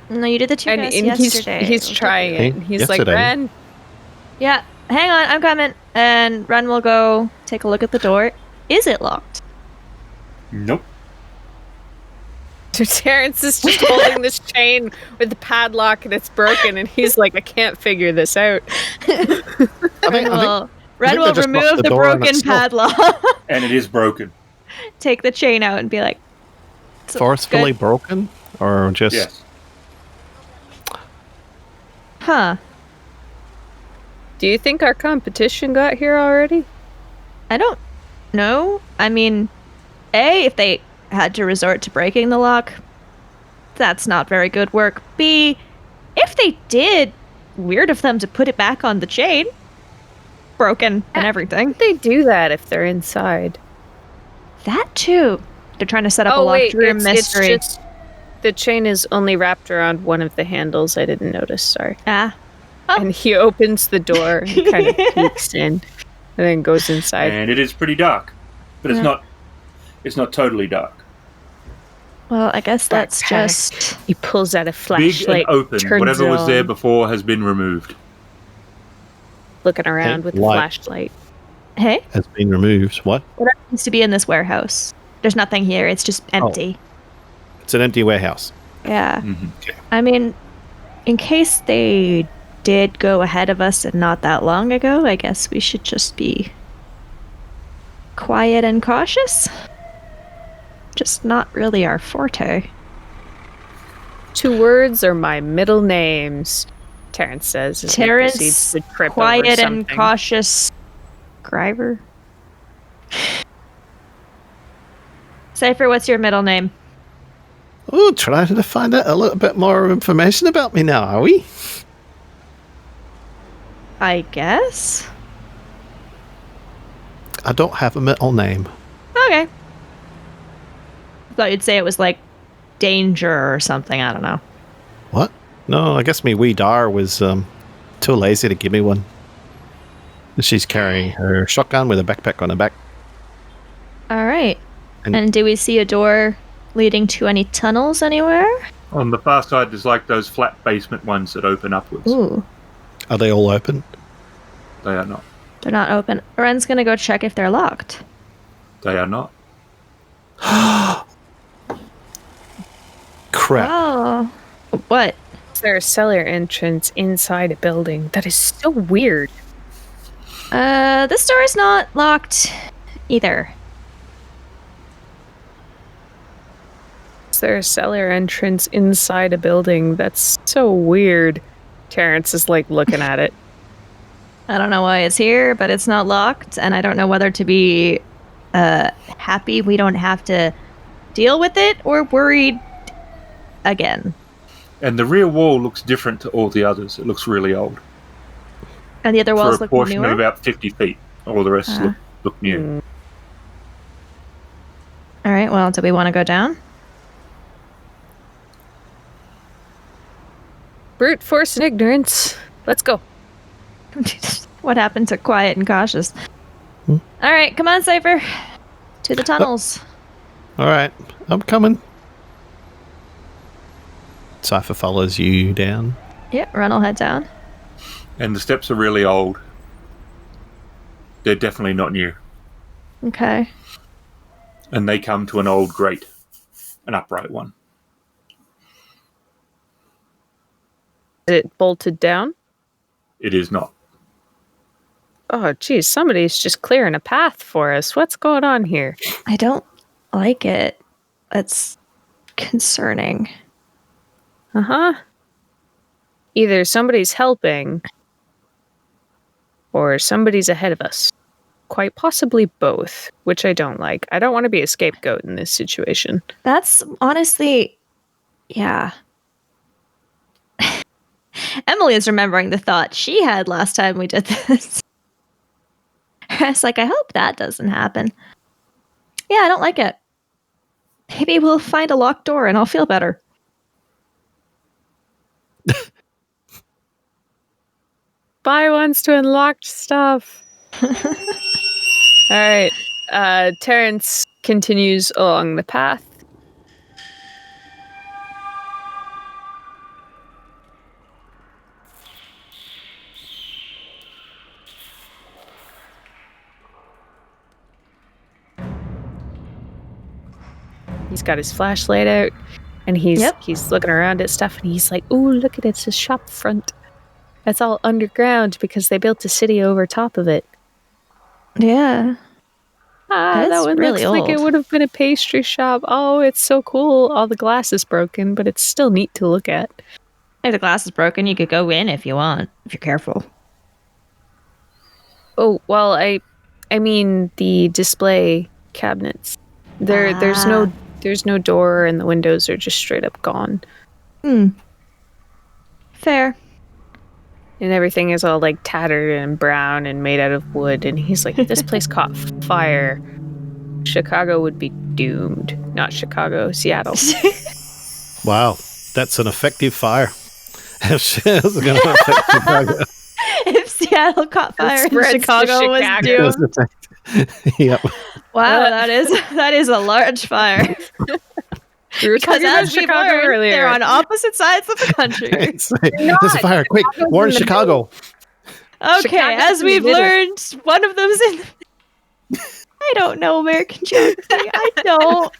No, you did the two And guys he's yesterday. he's trying it. He's like, Yesterday. Wren, Yeah. Hang on, I'm coming. And Wren will go take a look at the door. Is it locked? Nope. Terrence is just holding this chain with the padlock and it's broken, and he's like, I can't figure this out. Ren will they just remove locked the the door on broken itself. padlock, And it is broken. take the chain out, and be like, "So Forcefully good." broken? Or just... Yes. Huh. Do you think our competition got here already? I don't know. I mean, A, if they had to resort to breaking the lock, that's not very good work. B, if they did, weird of them to put it back on the chain. Broken and everything. They do that if they're inside. That too. They're trying to set up a Oh locked wait, room it's mystery. just the chain is only wrapped around one of the handles. I didn't notice. Sorry. Ah. Oh. And he opens the door and kind of peeks in, and then goes inside. And it is pretty dark. But it's not totally dark. Well, I guess that's Backpack. just... He pulls out a Big flashlight, and open. turns Whatever it was there on, before has been removed. looking around with the Light. flashlight. Hey? Has been removed. What? What happens to be in this warehouse? There's nothing here. It's just empty. It's an empty warehouse. Yeah. Mhm. I mean, in case they did go ahead of us and not that long ago, I guess we should just be quiet and cautious. Just not really our forte. 2 words are my middle names, Terrence says as he proceeds Terrence, to trip over quiet something. and cautious. Gryver. Cipher, what's your middle name? Oh, trying to find out a little bit more information about me now, are we? I guess. I don't have a middle name. Okay. Thought you'd say it was like Danger or something. I don't know. What? No, I guess me wee dar was too lazy to give me one. She's carrying her shotgun with a backpack on her back. All right. And- And do we see a door leading to any tunnels anywhere? On the far side, there's like those flat basement ones that open upwards. Ooh, Are they all open? They are not. they're not open. Wren's gonna go check if they're locked. They are not. Crap. Oh. What? Is there a cellar entrance inside a building? That is so weird. This door is not locked either. Is there a cellar entrance inside a building? That's so weird. Terrence is like looking at it. I don't know why it's here, but it's not locked, and I don't know whether to be happy we don't have to deal with it or worried again. And the rear wall looks different to all the others. It looks really old. And the other For walls a look portion newer. of about 50 feet. All the rest look new. Mm. All right, well, do we want to go down? Brute force and ignorance. Let's go. What happened to quiet and cautious? All right, come on, Cipher. To the tunnels. All right, I'm coming. Cipher follows you down. Yeah, Ren will head down. And the steps are really old. They're definitely not new. Okay. And they come to an old grate. An upright one. Is it bolted down? It is not. Oh, geez, somebody's just clearing a path for us. What's going on here? I don't like it. It's concerning. Uh-huh. Either somebody's helping or somebody's ahead of us. Quite possibly both, which I don't like. I don't want to be a scapegoat in this situation. That's honestly, yeah. Emily is remembering the thought she had last time we did this. I was like, I hope that doesn't happen. Yeah, I don't like it. Maybe we'll find a locked door and I'll feel better. Buy ones to unlocked stuff. All right. Terrence continues along the path. He's got his flashlight out, and he's looking around at stuff, and he's like, "Ooh, look at it! It's a shop front. That's all underground because they built a city over top of it." Yeah. That That's one really looks like it old. would have been a pastry shop. Oh, it's so cool. All the glass is broken, but it's still neat to look at. If the glass is broken, you could go in if you want, if you're careful. Oh, well, I mean the display cabinets. There's no door, and the windows are just straight up gone. Fair. And everything is all like tattered and brown and made out of wood. And he's like, this place caught fire. Chicago would be doomed. Not Chicago, Seattle. Wow, that's an effective fire. How's it going to affect Chicago? If Seattle caught fire and spreads to Chicago was Chicago. doomed. Yep. Wow, that is a large fire. We were Because talking about as we've Chicago learned, earlier. they're on opposite sides of the country. It's like, there's a fire, quick, Chicago's warn in the Chicago. Okay, Chicago's as in the we've middle. learned, one of them's in. I don't know American geography. I don't.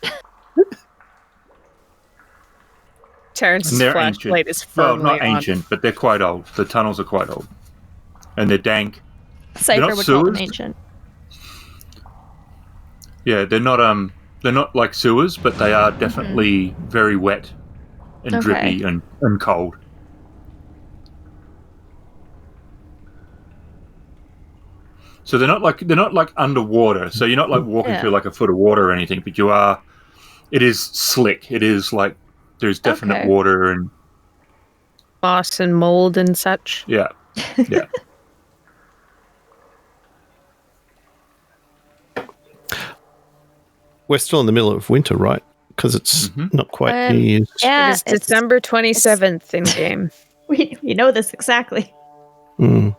Terrence's And they're flashlight ancient. is Well, firmly not ancient, but they're quite old. The tunnels are quite old. And they're dank. Cypher not would call them sewers? ancient. Yeah, they're not like sewers, but they are definitely very wet and Okay. drippy and cold. So they're not like underwater. So you're not like walking Yeah. through like a foot of water or anything, but you are. It is slick. It is like there's definite Okay. water and moss and mold and such. yeah. We're still in the middle of winter, right? Because it's not quite New Year's. Yeah, It is December 27th in game. We know this exactly. Mm.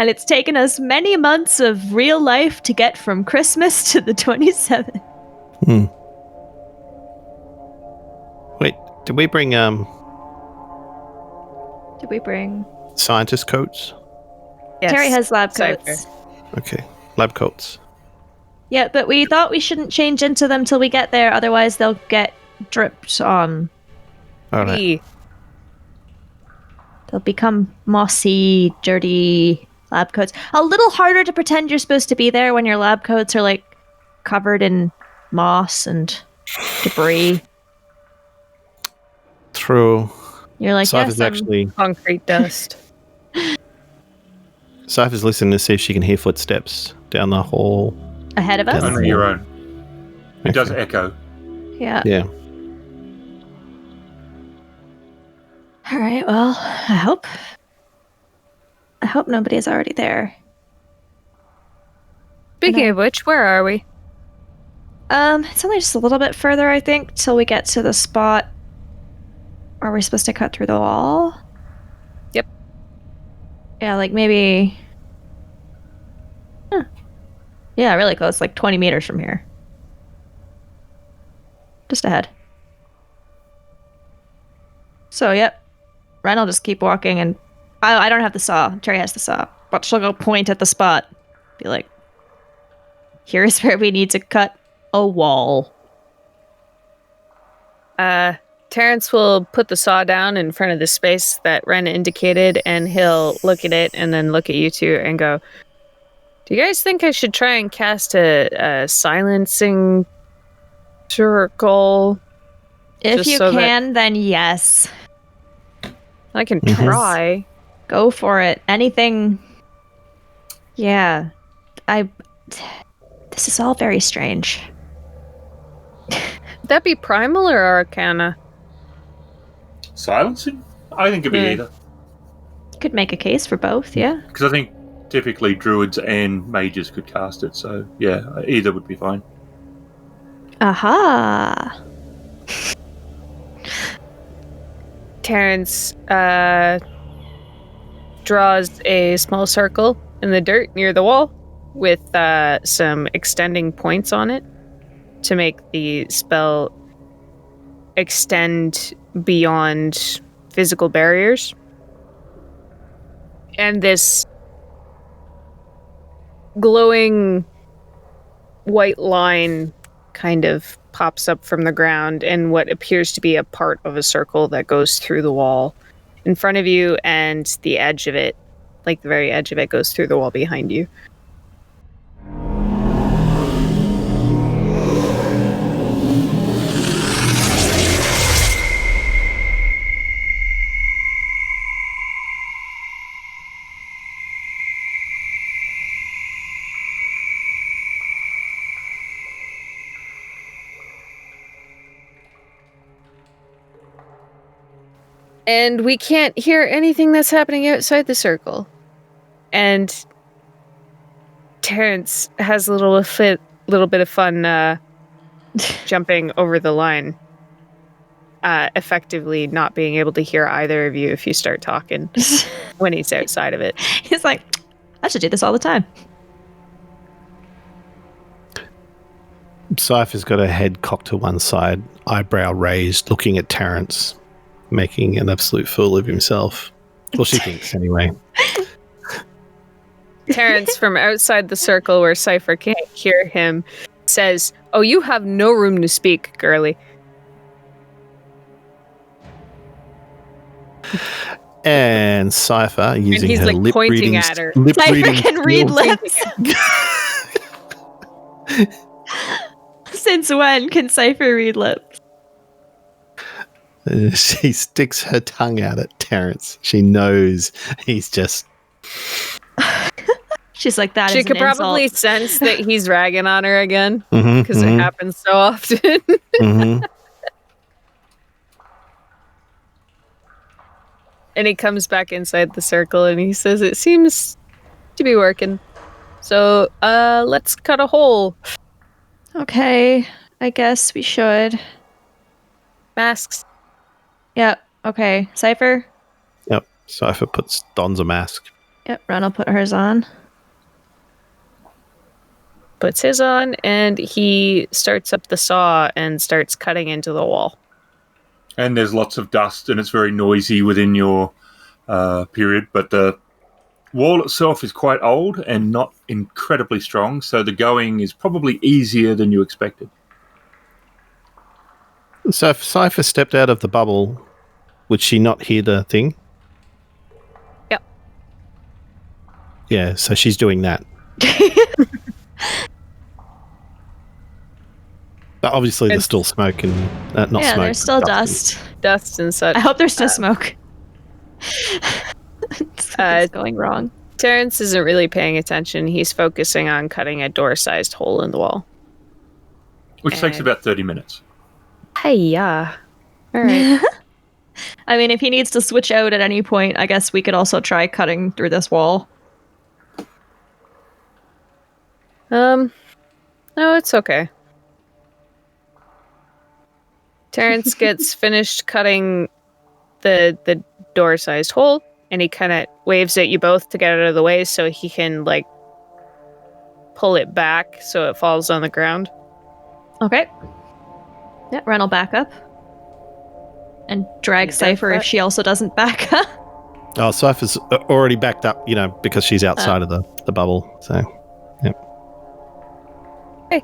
And it's taken us many months of real life to get from Christmas to the 27th. Mm. Wait, did we bring Did we bring... scientist coats? Yes. Terry has lab Cipher. coats. Okay, lab coats. Yeah, but we thought we shouldn't change into them till we get there, otherwise they'll get dripped on. All right. Hey, They'll become mossy, dirty lab coats. A little harder to pretend you're supposed to be there when your lab coats are like covered in moss and debris. True. You're like, Cypher's yes, actually concrete dust. Cypher's listening to see if she can hear footsteps down the hall. ahead of us. Down the Only your hall. own. It does echo. Yeah. Yeah. All right. Well, I hope nobody's already there. Speaking of which, where are we? It's only just a little bit further, I think, till we get to the spot where we're supposed to cut through the wall. Yep. Yeah, like maybe. Huh. Yeah, really close, like 20 meters from here. Just ahead. So, yep. Wren will just keep walking, and I don't have the saw. Terry has the saw, but she'll go point at the spot. Be like, here's where we need to cut a wall. Terrence will put the saw down in front of the space that Wren indicated, and he'll look at it and then look at you two and go, do you guys think I should try and cast a silencing circle? If Just you so that- can, then yes. I can Mhm. try. Go for it. Anything. Yeah. This is all very strange. Would that be primal or arcana? Silencing? I think it'd be Yeah. either. Could make a case for both, yeah. Because I think typically druids and mages could cast it, so yeah, either would be fine. Aha. Terrence draws a small circle in the dirt near the wall with some extending points on it to make the spell extend beyond physical barriers. And this glowing white line kind of pops up from the ground in what appears to be a part of a circle that goes through the wall in front of you, and the edge of it, like the very edge of it, goes through the wall behind you. And we can't hear anything that's happening outside the circle. And Terrence has a little bit of fun jumping over the line, effectively not being able to hear either of you if you start talking when he's outside of it. He's like, I should do this all the time. Cypher's got her head cocked to one side, eyebrow raised, looking at Terrence, making an absolute fool of himself. Well, she thinks anyway. Terrence, from outside the circle where Cipher can't hear him, says, "Oh, you have no room to speak, girly." And Cipher using he's, her like, lip pointing reading, at her. lip Cipher reading can read skills. lips. Since when can Cipher read lips? She sticks her tongue out at Terrence. She knows he's just. She's like, that She is could an insult. probably sense that he's ragging on her again Mhm, because it happens so often. mhm. And he comes back inside the circle and he says, it seems to be working. So, let's cut a hole. Okay, I guess we should. Masks. Yeah, okay. Cipher? Yep. Cipher dons a mask. Yep, Ren will put hers on. Puts his on and he starts up the saw and starts cutting into the wall. And there's lots of dust, and it's very noisy within your period. But the wall itself is quite old and not incredibly strong, so the going is probably easier than you expected. So if Cipher stepped out of the bubble, would she not hear the thing? Yep. Yeah, so she's doing that. But obviously there's still smoke and not yeah, smoke. there's still dust. Dust and such. I hope there's no smoke. It's going wrong. Terrence isn't really paying attention. He's focusing on cutting a door-sized hole in the wall. Which takes about 30 minutes. Hey-ya. All right. I mean, if he needs to switch out at any point, I guess we could also try cutting through this wall. No, it's okay. Terrence gets finished cutting the door-sized hole, and he kind of waves at you both to get out of the way so he can, like, pull it back so it falls on the ground. Okay. Yeah, Ren will back up. And drag Cipher if she also doesn't back up. Oh, Cypher's already backed up, because she's outside of the bubble. So, yeah. Okay.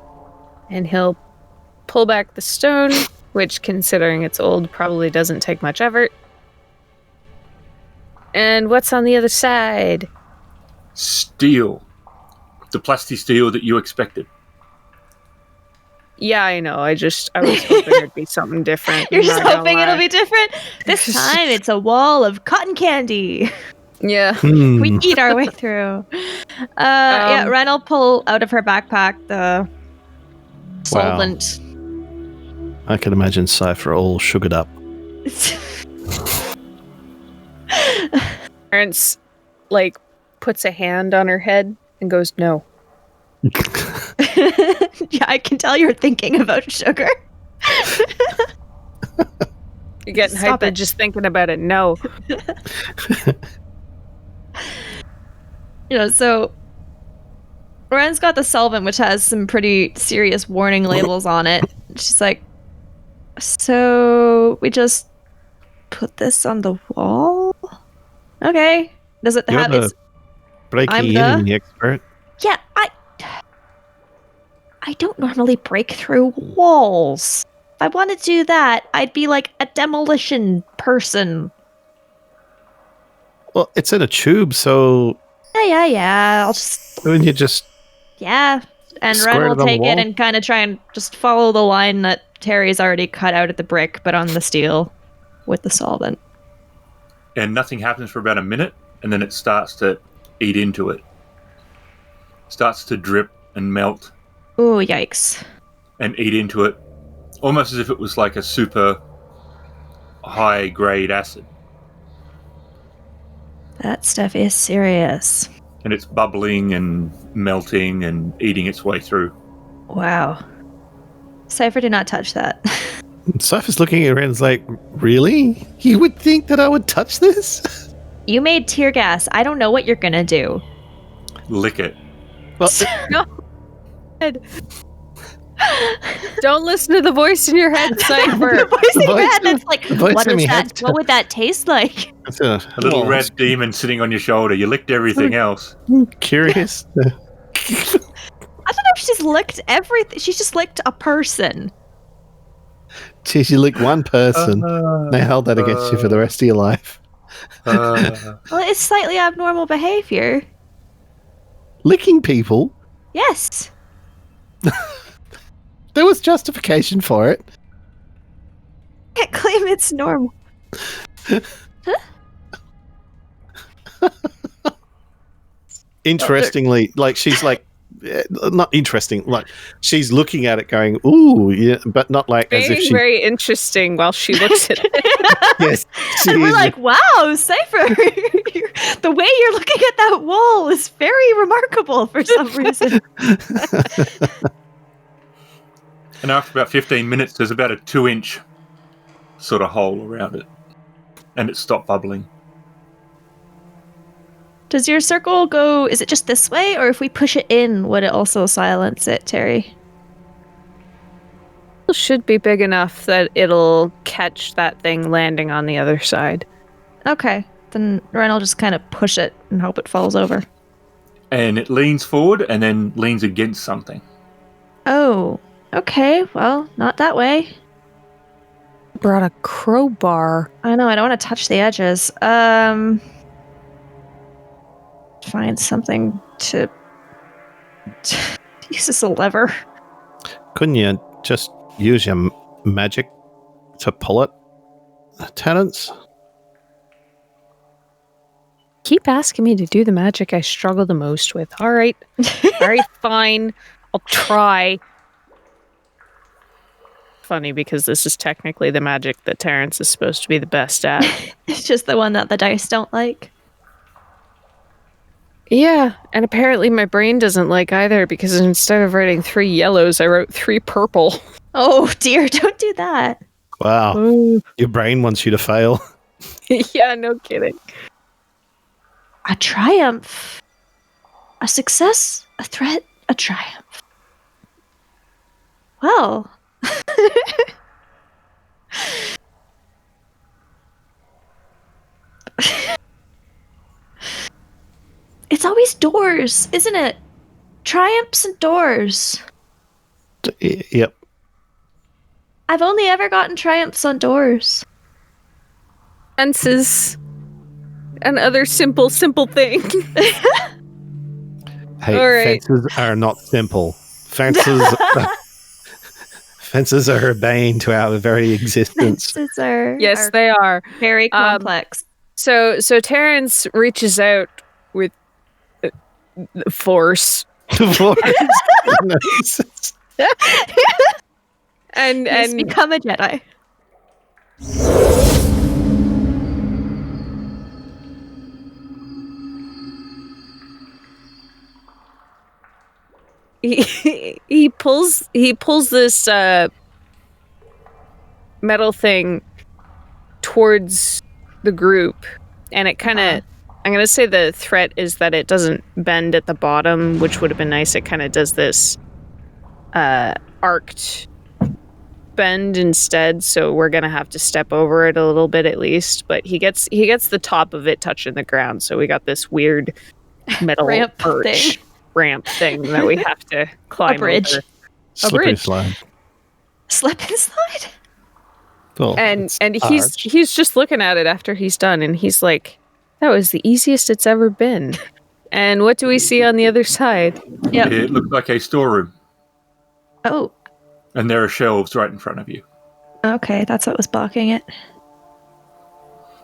And he'll pull back the stone, which, considering it's old, probably doesn't take much effort. And what's on the other side? Steel. The plasti steel that you expected. Yeah, I know. I was hoping it'd be something different. You're just hoping it'll be different? This time it's a wall of cotton candy. Yeah. We eat our way through. Yeah, Ren will pull out of her backpack the solvent. I can imagine Cipher all sugared up. Terrence, puts a hand on her head and goes, no. Yeah, I can tell you're thinking about sugar. You're getting Stop hyped it. just thinking about it. No. So Ren's got the solvent, which has some pretty serious warning labels on it. She's like, so we just put this on the wall? Okay. Does it You're have the its... breaking in expert. Yeah, I don't normally break through walls. If I want to do that, I'd be like a demolition person. Well, it's in a tube, so Yeah. I'll just... when you just Yeah. And square Ren it will on the take it wall? and kind of try and just follow the line that Terry's already cut out at the brick, but on the steel with the solvent. And nothing happens for about a minute, and then it starts to eat into it. Starts to drip and melt Ooh, yikes. and eat into it, almost as if it was like a super high-grade acid. That stuff is serious. And it's bubbling and melting and eating its way through. Wow. Cipher did not touch that. Cypher's looking around and is like, really? You would think that I would touch this? You made tear gas. I don't know what you're gonna do. Lick it. Well, No. Don't listen to the voice in your head, Cipher. The voice in your voice- head that's like, the voice what in is my that? head- What would that taste like? it's A little red demon sitting on your shoulder. You licked everything else. Curious. I don't know if she's licked everything. She's just licked a person. Geez, you lick one person. They held that against you for the rest of your life. Well, it's slightly abnormal behavior. Licking people? Yes. There was justification for it. Can't claim it's normal. Interestingly, like she's like, not interesting. Like she's looking at it, going, "Ooh," yeah, but not like as if Being she. very interesting while she looks at it. Yes, she And we're is. like, wow, Cipher, the way you're looking at that wall is very remarkable for some reason. And after about 15 minutes, there's about a 2-inch sort of hole around it. And it stopped bubbling. Does your circle go, is it just this way? Or if we push it in, would it also silence it, Terry? It should be big enough that it'll catch that thing landing on the other side. Okay, then Wren will just kind of push it and hope it falls over. And it leans forward and then leans against something. Oh, okay, well, not that way. Brought a crowbar. I know, I don't want to touch the edges. Find something to use as a lever. Couldn't you just use your magic to pull it, Terrence? Keep asking me to do the magic I struggle the most with. All right, fine. I'll try. Funny because this is technically the magic that Terrence is supposed to be the best at. It's just the one that the dice don't like. Yeah, and apparently my brain doesn't like either because instead of writing 3 yellows, I wrote 3 purple. Oh dear, don't do that. Wow, your brain wants you to fail. Yeah, no kidding. A triumph. A success, a threat, a triumph. Well. It's always doors, isn't it? Triumphs and doors. Yep. I've only ever gotten triumphs on doors. Fences. Another simple thing. Hey, All right. fences are not simple. Fences are a bane to our very existence. Fences are, Yes, they are. very complex. So Terrence reaches out with force. and He's become a Jedi. he pulls this metal thing towards the group, and it kind of I'm gonna say the threat is that it doesn't bend at the bottom, which would have been nice. It kind of does this arced bend instead, so we're gonna have to step over it a little bit at least. But he gets the top of it touching the ground, so we got this weird metal Ramp ramp thing that we have to climb A bridge. over. Slippery bridge. slide. Slip and slide? Well, And it's he's just looking at it after he's done, and he's like, "That was the easiest it's ever been." And what do we see on the other side? Yep. It looks like a storeroom. Oh, And there are shelves right in front of you. okay. That's what was blocking it.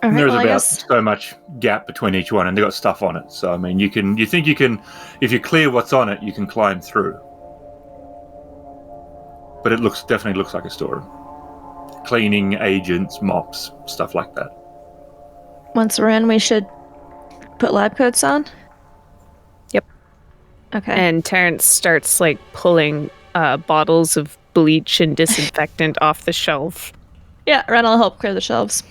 All And right, there's well, I about guess so much gap between each one, and they've got stuff on it. So, I mean, you think you can, if you clear what's on it, you can climb through. But it definitely looks like a storeroom. Cleaning agents, mops, stuff like that. once we're in, we should put lab coats on? Yep. Okay. And Terrence starts like pulling bottles of bleach and disinfectant off the shelf. Yeah, Wren will help clear the shelves.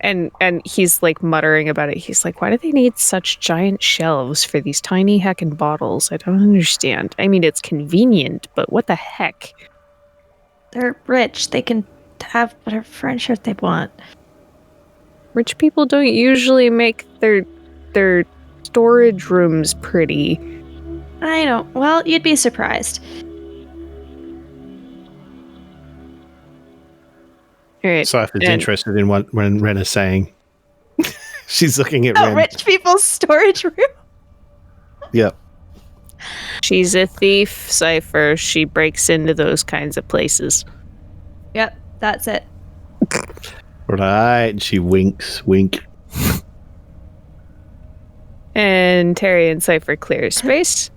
And he's like muttering about it. He's like, "Why do they need such giant shelves for these tiny heckin' bottles? I don't understand. I mean, it's convenient, but what the heck?" They're rich. They can have whatever furniture they want. Rich people don't usually make their storage rooms pretty. I know. Well, you'd be surprised. All right. Cipher's and- interested in what Wren is saying. She's looking at Oh, Wren. rich people's storage room. Yep. She's a thief, Cipher. She breaks into those kinds of places. Yep, that's it. Right. And she winks. Wink. And Terry and Cipher clear space.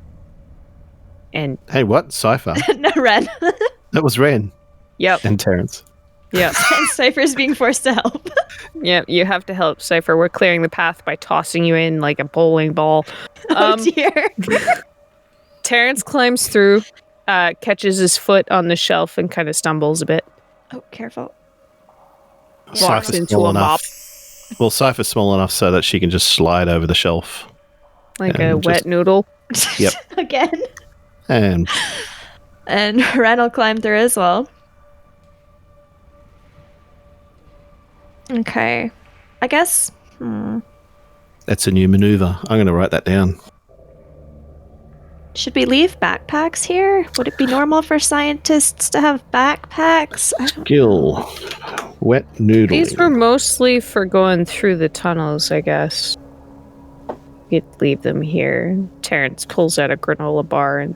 And Hey, what? Cipher. No, Wren. That was Wren yep, and Terrence. yep, And Cypher's being forced to help. yep. You have to help Cipher. We're clearing the path by tossing you in like a bowling ball. Oh dear. Terrence climbs through, catches his foot on the shelf, and kind of stumbles a bit. Oh, careful. Walks Cypher's into small a enough. mop. Well, Cypher's small enough so that she can just slide over the shelf. Like And a wet just- noodle. Yep. Again. And And Wren will climb through as well. Okay. I guess. that's a new maneuver. I'm going to write that down. Should we leave backpacks here? Would it be normal for scientists to have backpacks? I don't... Gill. Wet noodling. These were mostly for going through the tunnels, I guess. You'd leave them here. Terrence pulls out a granola bar and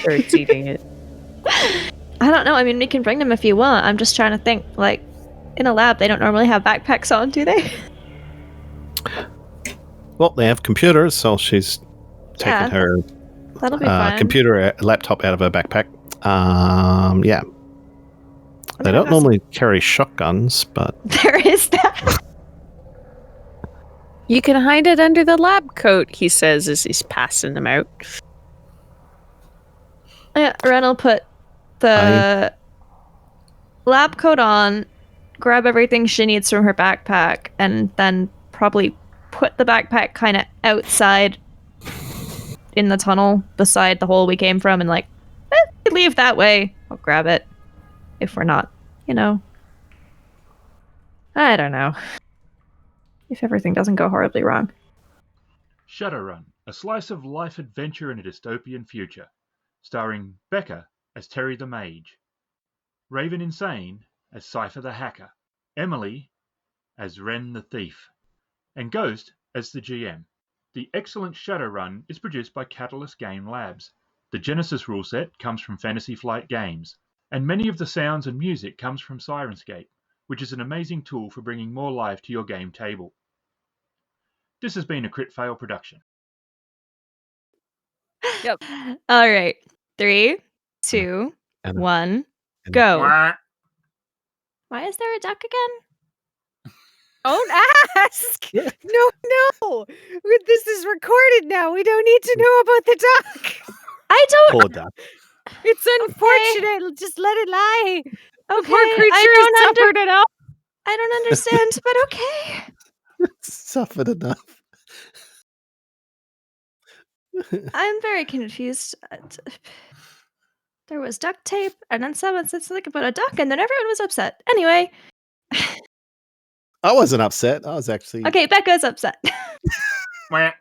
starts eating it. I don't know. I mean, we can bring them if you want. I'm just trying to think. Like, in a lab, they don't normally have backpacks on, do they? Well, they have computers, so she's taken Yeah, her That'll be fine. computer laptop out of her backpack. Yeah. They don't That's- normally carry shotguns, but There is that. You can hide it under the lab coat, he says as he's passing them out. Yeah, Wren will put the lab coat on, grab everything she needs from her backpack, and then probably put the backpack kind of outside in the tunnel beside the hole we came from, and like, leave that way. I'll grab it if we're not, I don't know. If everything doesn't go horribly wrong. Shadowrun, a slice of life adventure in a dystopian future, starring Becca as Terry the Mage, RavenInsane as Cipher the Hacker, Emily as Wren the Thief, and Ghost as the GM. The excellent Shadowrun is produced by Catalyst Game Labs. The Genesys rule set comes from Fantasy Flight Games, and many of the sounds and music comes from Sirenscape, which is an amazing tool for bringing more life to your game table. This has been a Crit Fail production. Yep. All right. 3, 2, And- 1, and- go. Wah. Why is there a duck again? Don't ask! No! This is recorded now. We don't need to know about the duck. I don't. poor duck. It's unfortunate. Just let it lie. Okay, Poor creature I has suffered enough. I don't understand, but okay. Suffered enough. I'm very confused. There was duct tape, and then someone said something about a duck, and then everyone was upset. Anyway, I wasn't upset. I was actually okay, Becca's upset. Wah.